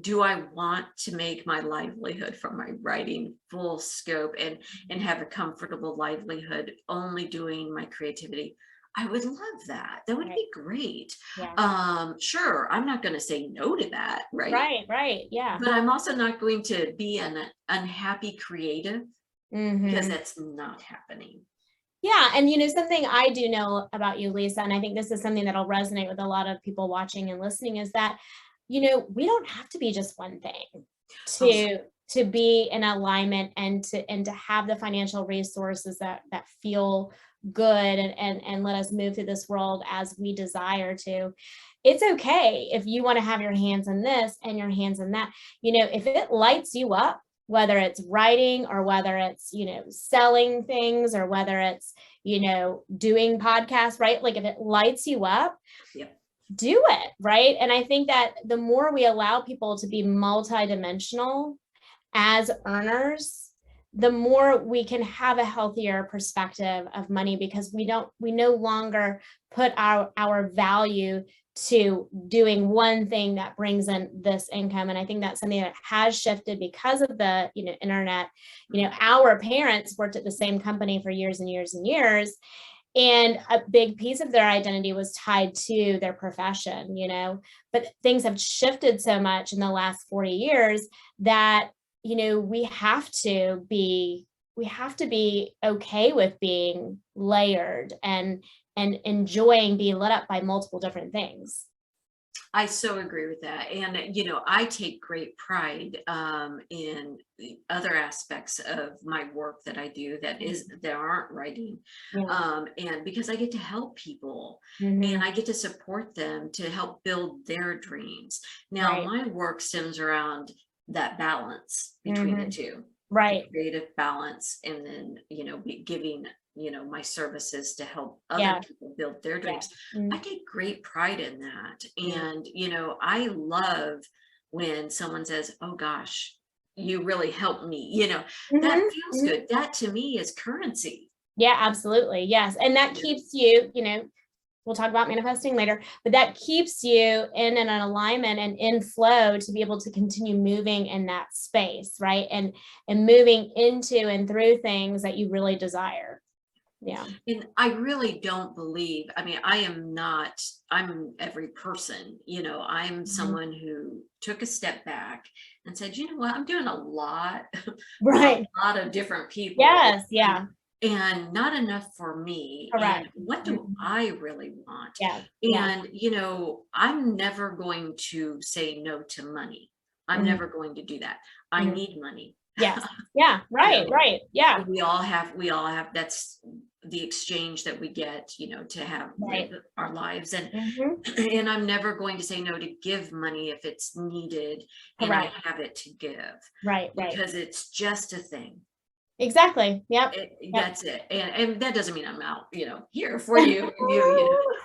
Speaker 1: Do I want to make my livelihood from my writing full scope and have a comfortable livelihood only doing my creativity? I would love that. That would be great. Yeah. Sure, I'm not going to say no to that, right? Right, yeah. But I'm also not going to be an unhappy creative, because that's not happening.
Speaker 2: Yeah, and something I do know about you, Lisa, and I think this is something that'll resonate with a lot of people watching and listening, is that we don't have to be just one thing to be in alignment and to have the financial resources that feel good and let us move through this world as we desire to. It's okay if you want to have your hands in this and your hands in that. If it lights you up, whether it's writing or whether it's selling things or whether it's doing podcasts, right? Like if it lights you up, do it, right? And I think that the more we allow people to be multidimensional as earners, the more we can have a healthier perspective of money, because we no longer put our value to doing one thing that brings in this income. And I think that's something that has shifted because of the internet. Our parents worked at the same company for years and years and years, and a big piece of their identity was tied to their profession, but things have shifted so much in the last 40 years that we have to be okay with being layered and enjoying being lit up by multiple different things.
Speaker 1: I so agree with that. And, I take great pride in the other aspects of my work that I do that aren't writing.
Speaker 2: Yeah.
Speaker 1: And because I get to help people and
Speaker 2: Hmm.
Speaker 1: I get to support them to help build their dreams. Now,
Speaker 2: Right.
Speaker 1: my work stems around that balance between the
Speaker 2: Hmm.
Speaker 1: two, the
Speaker 2: Right.
Speaker 1: creative balance, and then, giving, my services to help other
Speaker 2: Yeah.
Speaker 1: people build their
Speaker 2: Yeah.
Speaker 1: dreams. I
Speaker 2: Mm.
Speaker 1: take great pride in that.
Speaker 2: Yeah.
Speaker 1: And, I love when someone says, oh gosh, you really helped me, that
Speaker 2: Hmm.
Speaker 1: feels
Speaker 2: Hmm.
Speaker 1: good. That to me is currency.
Speaker 2: Yeah, absolutely. Yes. And that
Speaker 1: Yeah.
Speaker 2: keeps you, we'll talk about manifesting later, but that keeps you in an alignment and in flow to be able to continue moving in that space, right? And moving into and through things that you really desire. Yeah.
Speaker 1: And I really don't believe, I mean, I'm every person, I'm
Speaker 2: Mhm.
Speaker 1: someone who took a step back and said, you know what, I'm doing a lot for a
Speaker 2: Right.
Speaker 1: lot of different people.
Speaker 2: Yes. Yeah.
Speaker 1: And not enough for me. And
Speaker 2: Correct.
Speaker 1: what do
Speaker 2: Mhm.
Speaker 1: I really want?
Speaker 2: Yeah. Yeah.
Speaker 1: And, I'm never going to say no to money. I'm
Speaker 2: Mhm.
Speaker 1: never going to do that. I
Speaker 2: Mhm.
Speaker 1: need money.
Speaker 2: Yes. Yeah.
Speaker 1: You
Speaker 2: Right.
Speaker 1: know,
Speaker 2: Right. Yeah.
Speaker 1: we all have, that's the exchange that we get, to have live
Speaker 2: Right.
Speaker 1: our lives. And
Speaker 2: Hmm.
Speaker 1: and I'm never going to say no to give money if it's needed and I
Speaker 2: Correct.
Speaker 1: have it to give,
Speaker 2: Right. Right.
Speaker 1: because it's just a thing.
Speaker 2: Exactly. Yep. Yep.
Speaker 1: That's it. And that doesn't mean I'm out, here for you.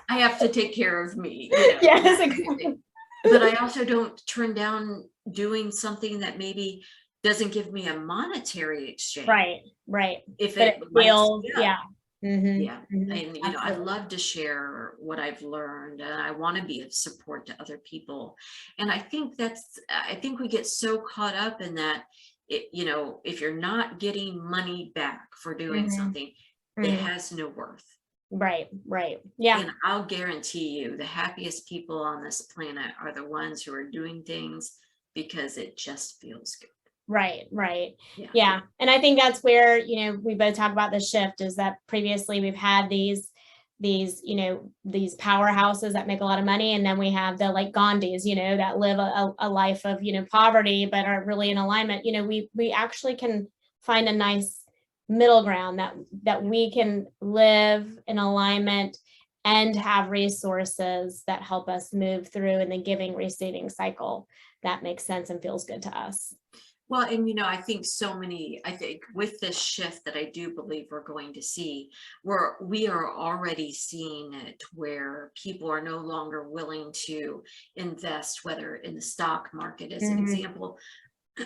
Speaker 1: I have to take care of me,
Speaker 2: Yes.
Speaker 1: that kind of
Speaker 2: Exactly.
Speaker 1: thing. But I also don't turn down doing something that maybe doesn't give me a monetary exchange
Speaker 2: Right. Right.
Speaker 1: if
Speaker 2: But it
Speaker 1: it lights
Speaker 2: feels,
Speaker 1: me up.
Speaker 2: yeah. Hmm.
Speaker 1: Yeah.
Speaker 2: Hmm.
Speaker 1: And, I'd
Speaker 2: Absolutely.
Speaker 1: love to share what I've learned, and I want to be of support to other people. And I think we get so caught up in that, if you're not getting money back for doing
Speaker 2: Hmm.
Speaker 1: something, it
Speaker 2: Hmm.
Speaker 1: has no worth.
Speaker 2: Right. Right. Yeah.
Speaker 1: And I'll guarantee you the happiest people on this planet are the ones who are doing things because it just feels good.
Speaker 2: Right. Right.
Speaker 1: Yeah.
Speaker 2: Yeah. And I think that's where, we both talk about the shift is that previously we've had these powerhouses that make a lot of money. And then we have the like Gandhis, that live a life of, poverty, but are really in alignment. We actually can find a nice middle ground that we can live in alignment and have resources that help us move through in the giving receiving cycle that makes sense and feels good to us.
Speaker 1: Well, and I think with this shift that I do believe we're going to see, we are already seeing it where people are no longer willing to invest, whether in the stock market as an
Speaker 2: Mhm.
Speaker 1: example,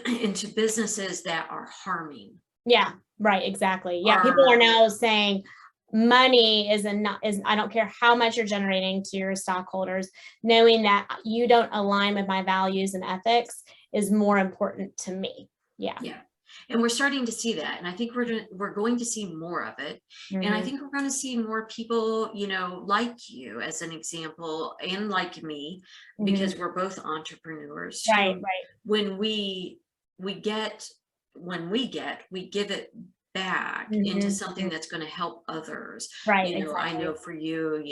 Speaker 1: into businesses that are harming.
Speaker 2: Yeah, right, exactly. Yeah, people are
Speaker 1: Are
Speaker 2: now saying money is I don't care how much you're generating to your stockholders, knowing that you don't align with my values and ethics is more important to me. Yeah.
Speaker 1: Yeah. And we're starting to see that. And I think we're going to see more of it. And I
Speaker 2: Mhm.
Speaker 1: think we're going to see more people, like you as an example, and like me,
Speaker 2: Mhm.
Speaker 1: because we're both entrepreneurs
Speaker 2: Right,
Speaker 1: who,
Speaker 2: right.
Speaker 1: when we get, we give it back into
Speaker 2: Mhm.
Speaker 1: something
Speaker 2: Mhm.
Speaker 1: that's going to help others.
Speaker 2: Right,
Speaker 1: I know
Speaker 2: exactly.
Speaker 1: for you,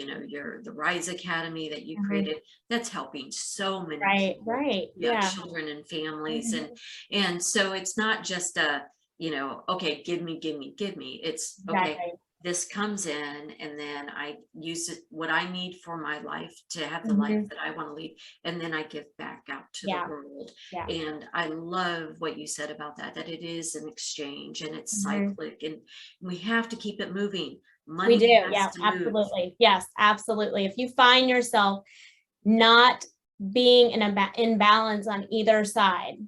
Speaker 1: the Rise Academy that you
Speaker 2: Mhm.
Speaker 1: created, that's helping so many
Speaker 2: Right,
Speaker 1: people,
Speaker 2: right. Yeah.
Speaker 1: children and families. And
Speaker 2: Mhm.
Speaker 1: so it's not just okay, give me, give me, give me. It's okay,
Speaker 2: Exactly.
Speaker 1: this comes in, and then I use it, what I need for my life to have the life
Speaker 2: Mhm.
Speaker 1: that I want to lead. And then I give back out to the
Speaker 2: Yeah,
Speaker 1: world.
Speaker 2: yeah.
Speaker 1: And I love what you said about that it is an exchange and it's
Speaker 2: Mhm.
Speaker 1: cyclic, and we have to keep it moving.
Speaker 2: We do.
Speaker 1: Money has
Speaker 2: Yeah,
Speaker 1: to move.
Speaker 2: absolutely. Yes, absolutely. If you find yourself not being in balance on either side,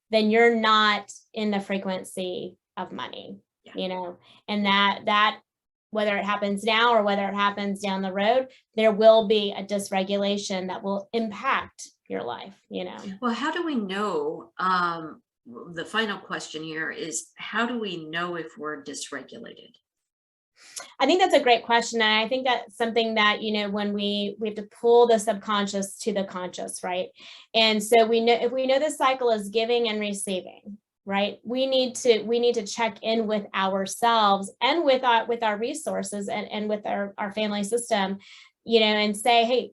Speaker 2: then you're not in the frequency of money,
Speaker 1: Yeah.
Speaker 2: and that whether it happens now or whether it happens down the road, there will be a dysregulation that will impact your life.
Speaker 1: Well, how do we know? The final question here is, how do we know if we're dysregulated?
Speaker 2: I think that's a great question. And I think that's something that, when we have to pull the subconscious to the conscious, right? And so we know if we know the cycle is giving and receiving, right? We need to check in with ourselves and with our resources and with our family system, and say, hey,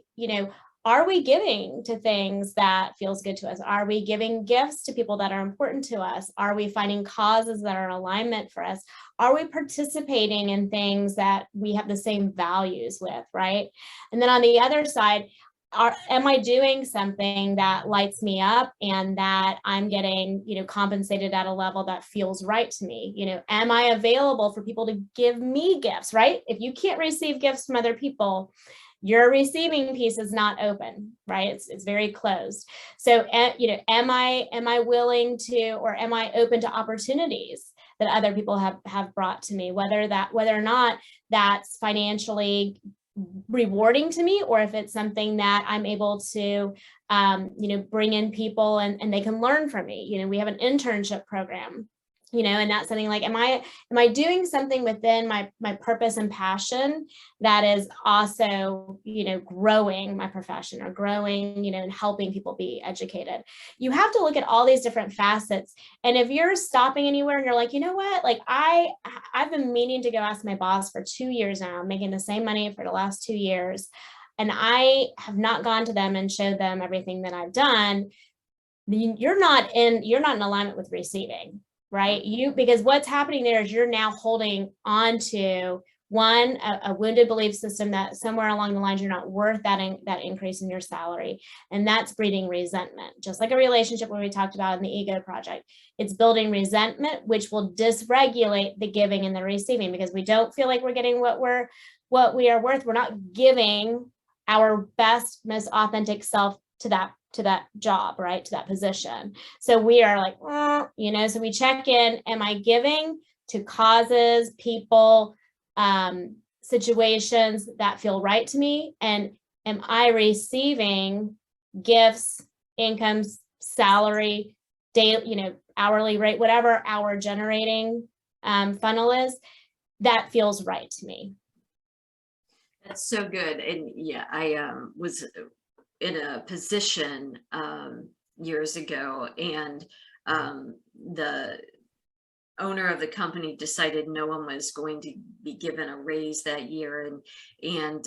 Speaker 2: are we giving to things that feels good to us? Are we giving gifts to people that are important to us? Are we finding causes that are in alignment for us? Are we participating in things that we have the same values with, right? And then on the other side, am I doing something that lights me up and that I'm getting, compensated at a level that feels right to me? Am I available for people to give me gifts, right? If you can't receive gifts from other people, your receiving piece is not open, right? It's very closed. So, am I willing to, or am I open to opportunities that other people have brought to me, whether or not that's financially rewarding to me, or if it's something that I'm able to, bring in people and they can learn from me. We have an internship program, and that's something like, am I doing something within my purpose and passion that is also, growing my profession or growing, and helping people be educated. You have to look at all these different facets. And if you're stopping anywhere and you're like, you know what, like I've been meaning to go ask my boss for 2 years now, I'm making the same money for the last 2 years, and I have not gone to them and showed them everything that I've done, you're not in alignment with receiving. Right? Because what's happening there is you're now holding on to a wounded belief system that somewhere along the lines, you're not worth that increase in your salary. And that's breeding resentment, just like a relationship where we talked about in the ego project. It's building resentment, which will dysregulate the giving and the receiving, because we don't feel like we're getting what we are worth. We're not giving our best, most authentic self to that job, right? To that position. So we are like, so we check in, am I giving to causes, people, situations that feel right to me? And am I receiving gifts, incomes, salary, daily, hourly rate, whatever our generating funnel is, that feels right to me?
Speaker 1: That's so good. And yeah, I was in a position years ago, and the owner of the company decided no one was going to be given a raise that year, and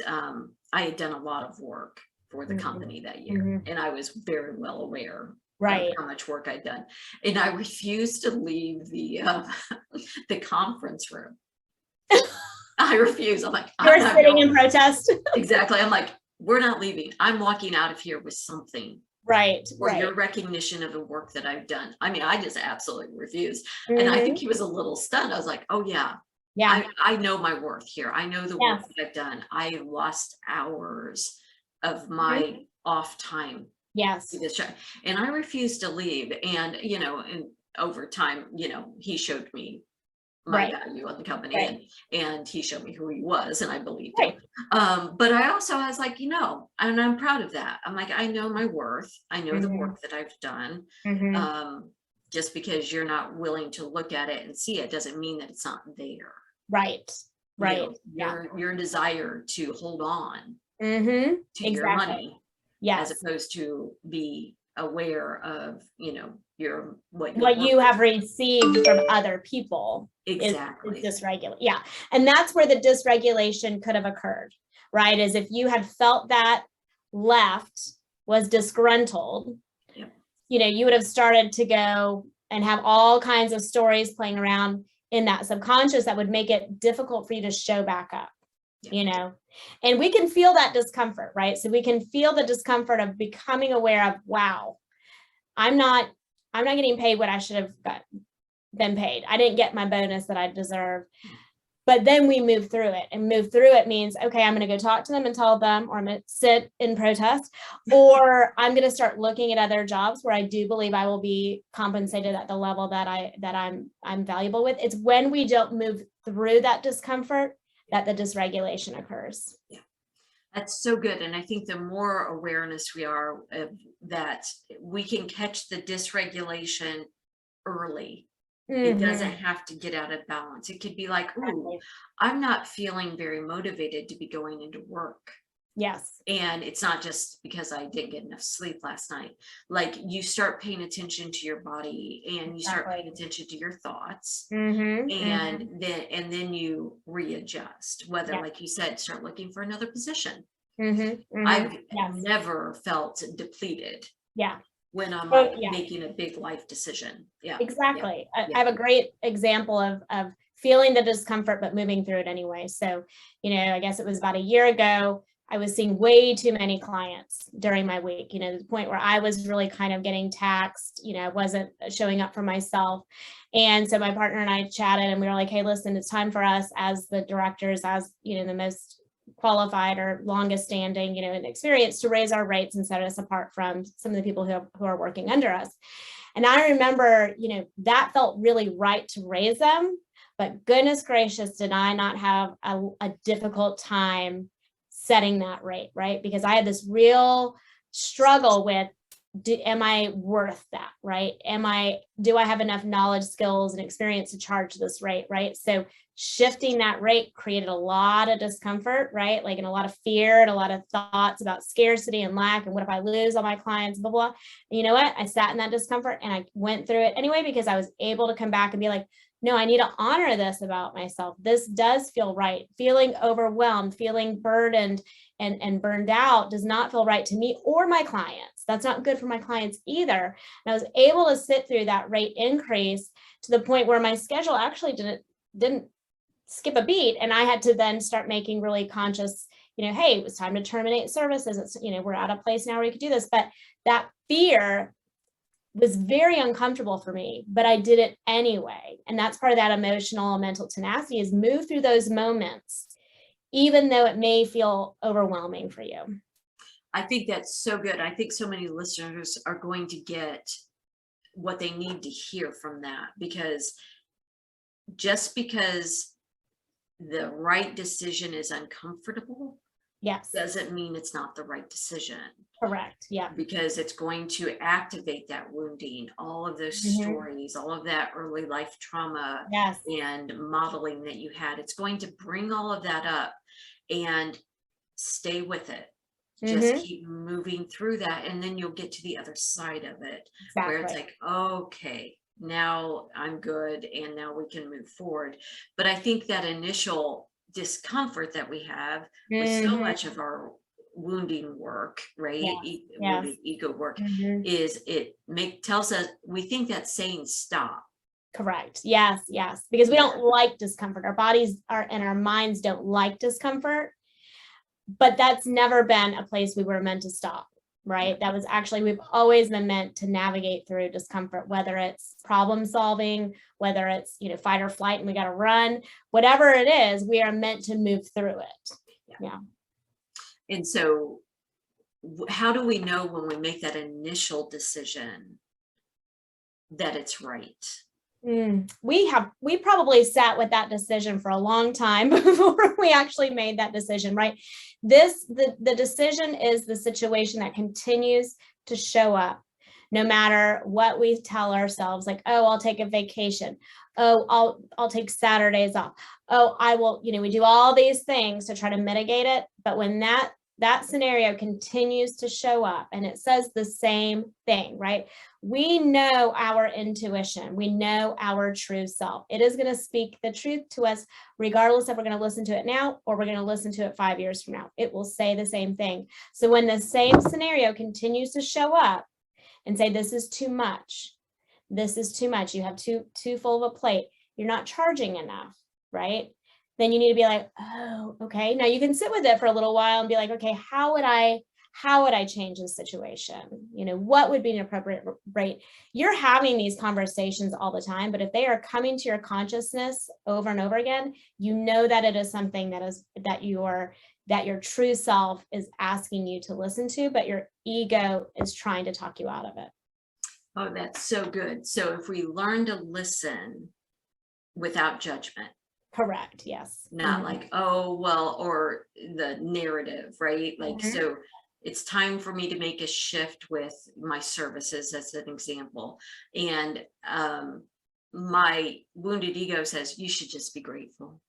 Speaker 1: I had done a lot of work for the company that year, and I was very well aware of how much work I'd done, and I refused to leave the the conference room. I refuse. I'm like,
Speaker 2: you're sitting in protest.
Speaker 1: Exactly. I'm like, we're not leaving. I'm walking out of here with something.
Speaker 2: Right.
Speaker 1: Or your recognition of the work that I've done. I mean, I just absolutely refused. And I think he was a little stunned. I was like, oh yeah. I know my worth here. I know the work that I've done. I lost hours of my off time.
Speaker 2: Yes.
Speaker 1: And I refused to leave. And, and over time, he showed me my value on the company, and he showed me who he was, and I believed him. But I also was like, and I'm proud of that. I'm like, I know my worth. I know the work that I've done. Just because you're not willing to look at it and see it doesn't mean that it's not there.
Speaker 2: Right.
Speaker 1: Your desire to hold on
Speaker 2: to
Speaker 1: your money,
Speaker 2: as
Speaker 1: opposed to be aware of,
Speaker 2: what you have received from other people.
Speaker 1: Exactly.
Speaker 2: Is dysregulate. Yeah. And that's where the dysregulation could have occurred, right? Is if you had felt that left was disgruntled, you would have started to go and have all kinds of stories playing around in that subconscious that would make it difficult for you to show back up, and we can feel that discomfort, right? So we can feel the discomfort of becoming aware of, wow, I'm not getting paid what I should have been paid. I didn't get my bonus that I deserve. But then we move through it, and move through it means, okay, I'm going to go talk to them and tell them, or I'm going to sit in protest, or I'm going to start looking at other jobs where I do believe I will be compensated at the level that I'm valuable with. It's when we don't move through that discomfort that the dysregulation occurs.
Speaker 1: Yeah. That's so good. And I think the more awareness we are of that, we can catch the dysregulation early. It doesn't have to get out of balance. It could be like, ooh, I'm not feeling very motivated to be going into work.
Speaker 2: Yes.
Speaker 1: And it's not just because I didn't get enough sleep last night. Like, you start paying attention to your body, and you start paying attention to your thoughts, and then you readjust, whether, like you said, start looking for another position. I've
Speaker 2: Yes.
Speaker 1: never felt depleted
Speaker 2: Yeah.
Speaker 1: when I'm
Speaker 2: Oh,
Speaker 1: like
Speaker 2: yeah.
Speaker 1: making a big life decision. Yeah.
Speaker 2: Exactly.
Speaker 1: Yeah.
Speaker 2: I have a great example of feeling the discomfort, but moving through it anyway. So, I guess it was about a year ago, I was seeing way too many clients during my week, to the point where I was really kind of getting taxed, I wasn't showing up for myself. And so my partner and I chatted and we were like, hey, listen, it's time for us as the directors, as, the most qualified or longest standing, and experience to raise our rates and set us apart from some of the people who are working under us. And I remember, that felt really right to raise them, but goodness gracious, did I not have a difficult time setting that rate, right? Because I had this real struggle with, am I worth that, right? Do I have enough knowledge, skills, and experience to charge this rate, right? So shifting that rate created a lot of discomfort, right? Like, and a lot of fear and a lot of thoughts about scarcity and lack. And what if I lose all my clients, blah, blah. And you know what? I sat in that discomfort and I went through it anyway, because I was able to come back and be like, no, I need to honor this about myself. This does feel right. Feeling overwhelmed, feeling burdened and burned out does not feel right to me or my clients. That's not good for my clients either. And I was able to sit through that rate increase to the point where my schedule actually didn't skip a beat. And I had to then start making really conscious, hey, it was time to terminate services. It's, we're at a place now where you could do this. But that fear was very uncomfortable for me, but I did it anyway. And that's part of that emotional and mental tenacity, is move through those moments, even though it may feel overwhelming for you.
Speaker 1: I think that's so good. I think so many listeners are going to get what they need to hear from that, because just because the right decision is uncomfortable,
Speaker 2: yes,
Speaker 1: doesn't mean it's not the right decision.
Speaker 2: Correct. Yeah.
Speaker 1: Because it's going to activate that wounding, all of those stories, all of that early life trauma
Speaker 2: yes.
Speaker 1: and modeling that you had. It's going to bring all of that up, and stay with it. Just keep moving through that, and then you'll get to the other side of it, where it's like, okay, now I'm good, and now we can move forward. But I think that initial discomfort that we have with so much of our wounding work, right? Wounded ego work, is tells us, we think that's saying stop.
Speaker 2: Correct. Yes. Because we don't like discomfort. Our bodies and our minds don't like discomfort. But that's never been a place we were meant to stop, right? That was actually, we've always been meant to navigate through discomfort, whether it's problem solving, whether it's, fight or flight and we got to run, whatever it is, we are meant to move through it. Yeah.
Speaker 1: And so how do we know when we make that initial decision that it's right?
Speaker 2: We probably sat with that decision for a long time before we actually made that decision, right? The decision is the situation that continues to show up no matter what we tell ourselves, like, oh, I'll take a vacation. Oh, I'll take Saturdays off. Oh, I will, we do all these things to try to mitigate it. But when that scenario continues to show up and it says the same thing, right? We know our intuition. We know our true self. It is going to speak the truth to us, regardless if we're going to listen to it now or we're going to listen to it 5 years from now. It will say the same thing. So when the same scenario continues to show up and say, this is too much, you have too full of a plate, you're not charging enough, right? Then you need to be like, oh, okay. Now you can sit with it for a little while and be like, okay, how would I change the situation? What would be an appropriate rate? You're having these conversations all the time, but if they are coming to your consciousness over and over again, that it is something that your true self is asking you to listen to, but your ego is trying to talk you out of it.
Speaker 1: Oh, that's so good. So if we learn to listen without judgment.
Speaker 2: Correct. Yes.
Speaker 1: Not like, oh, well, or the narrative, right? Like, so it's time for me to make a shift with my services, as an example. And my wounded ego says, you should just be grateful.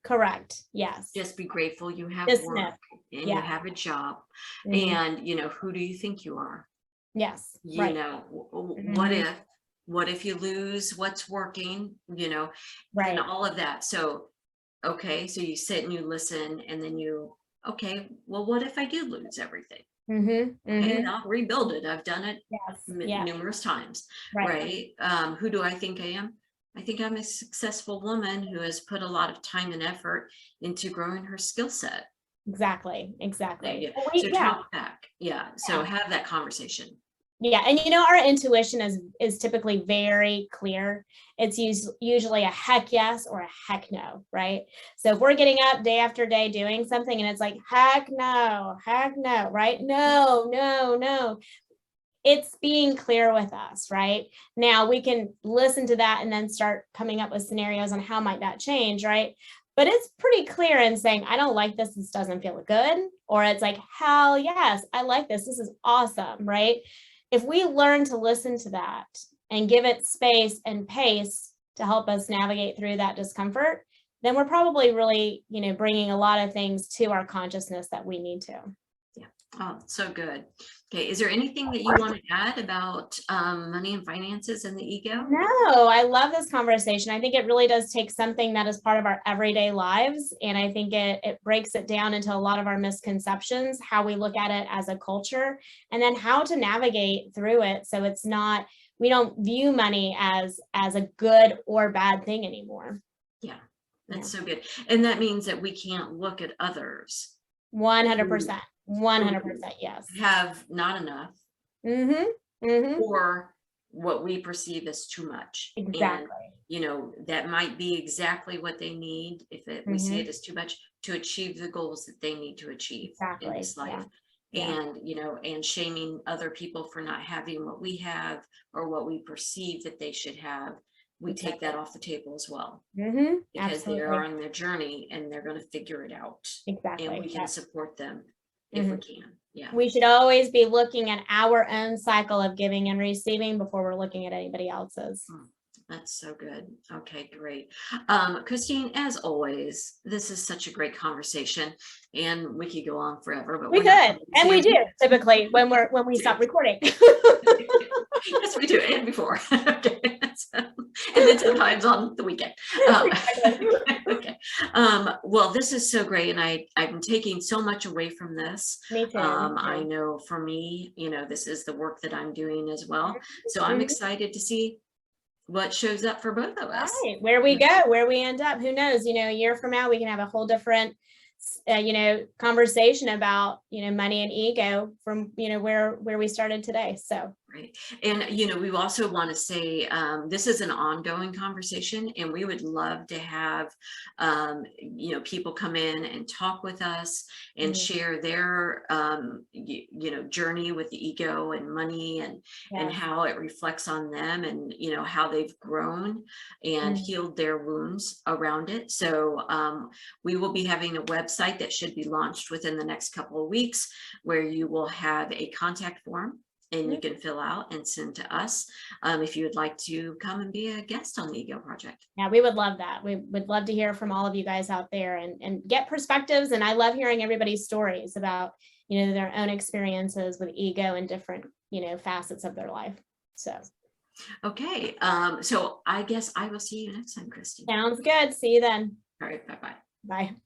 Speaker 2: Correct. Yes.
Speaker 1: Just be grateful you have work and you have a job. And, who do you think you are?
Speaker 2: Yes.
Speaker 1: What if you lose what's working,
Speaker 2: right,
Speaker 1: and all of that. So, okay, so you sit and you listen, and then you okay, well, what if I do lose everything?
Speaker 2: Mm-hmm.
Speaker 1: Okay,
Speaker 2: Mm-hmm.
Speaker 1: I'll rebuild it. I've done it
Speaker 2: Yes. Yeah.
Speaker 1: numerous times,
Speaker 2: Right.
Speaker 1: right? Who do I think I am? I think I'm a successful woman who has put a lot of time and effort into growing her skill set.
Speaker 2: Exactly. Exactly.
Speaker 1: Yeah.
Speaker 2: Well,
Speaker 1: So
Speaker 2: yeah.
Speaker 1: talk back. Yeah. So
Speaker 2: Yeah.
Speaker 1: have that conversation.
Speaker 2: Yeah, and our intuition is typically very clear. It's usually a heck yes or a heck no, right? So if we're getting up day after day doing something and it's like heck no, right? No, no, no. It's being clear with us, right? Now we can listen to that and then start coming up with scenarios on how might that change, right? But it's pretty clear in saying, I don't like this doesn't feel good. Or it's like, hell yes, I like this is awesome, right? If we learn to listen to that and give it space and pace to help us navigate through that discomfort, then we're probably really, bringing a lot of things to our consciousness that we need to.
Speaker 1: Yeah. Oh, so good. Okay. Is there anything that you want to add about money and finances and the ego?
Speaker 2: No, I love this conversation. I think it really does take something that is part of our everyday lives. And I think it breaks it down into a lot of our misconceptions, how we look at it as a culture, and then how to navigate through it. So it's not, we don't view money as a good or bad thing anymore.
Speaker 1: Yeah, that's so good. And that means that we can't look at others
Speaker 2: 100%. 100%. Yes.
Speaker 1: have not enough or what we perceive as too much.
Speaker 2: Exactly.
Speaker 1: And that might be exactly what they need if we see it as too much to achieve the goals that they need to achieve in this life. And and shaming other people for not having what we have or what we perceive that they should have, we take that off the table as well, because they are on their journey and they're going to figure it out.
Speaker 2: Exactly.
Speaker 1: And we can support them if we can. Yeah.
Speaker 2: We should always be looking at our own cycle of giving and receiving before we're looking at anybody else's.
Speaker 1: That's so good. Okay, great. Cristine, as always, this is such a great conversation, and we could go on forever, but
Speaker 2: we could, and we do typically when we stop recording.
Speaker 1: Yes, we do, and before. Okay. And then sometimes on the weekend. Okay. Well, this is so great, and I'm taking so much away from this.
Speaker 2: Me too.
Speaker 1: I know for me, this is the work that I'm doing as well. So I'm excited to see what shows up for both of us.
Speaker 2: Right. Where we go, where we end up, who knows? A year from now, we can have a whole different conversation about money and ego from where we started today. So
Speaker 1: right. And we also want to say this is an ongoing conversation, and we would love to have people come in and talk with us and share their journey with the ego and money and how it reflects on them, and how they've grown and healed their wounds around it. So we will be having a website that should be launched within the next couple of weeks, where you will have a contact form and you can fill out and send to us if you would like to come and be a guest on the Ego Project.
Speaker 2: Yeah, we would love that. We would love to hear from all of you guys out there and get perspectives. And I love hearing everybody's stories about their own experiences with ego and different facets of their life. So
Speaker 1: okay, so I guess I will see you next time, Cristine.
Speaker 2: Sounds good. See you then.
Speaker 1: All right, bye-bye.
Speaker 2: Bye.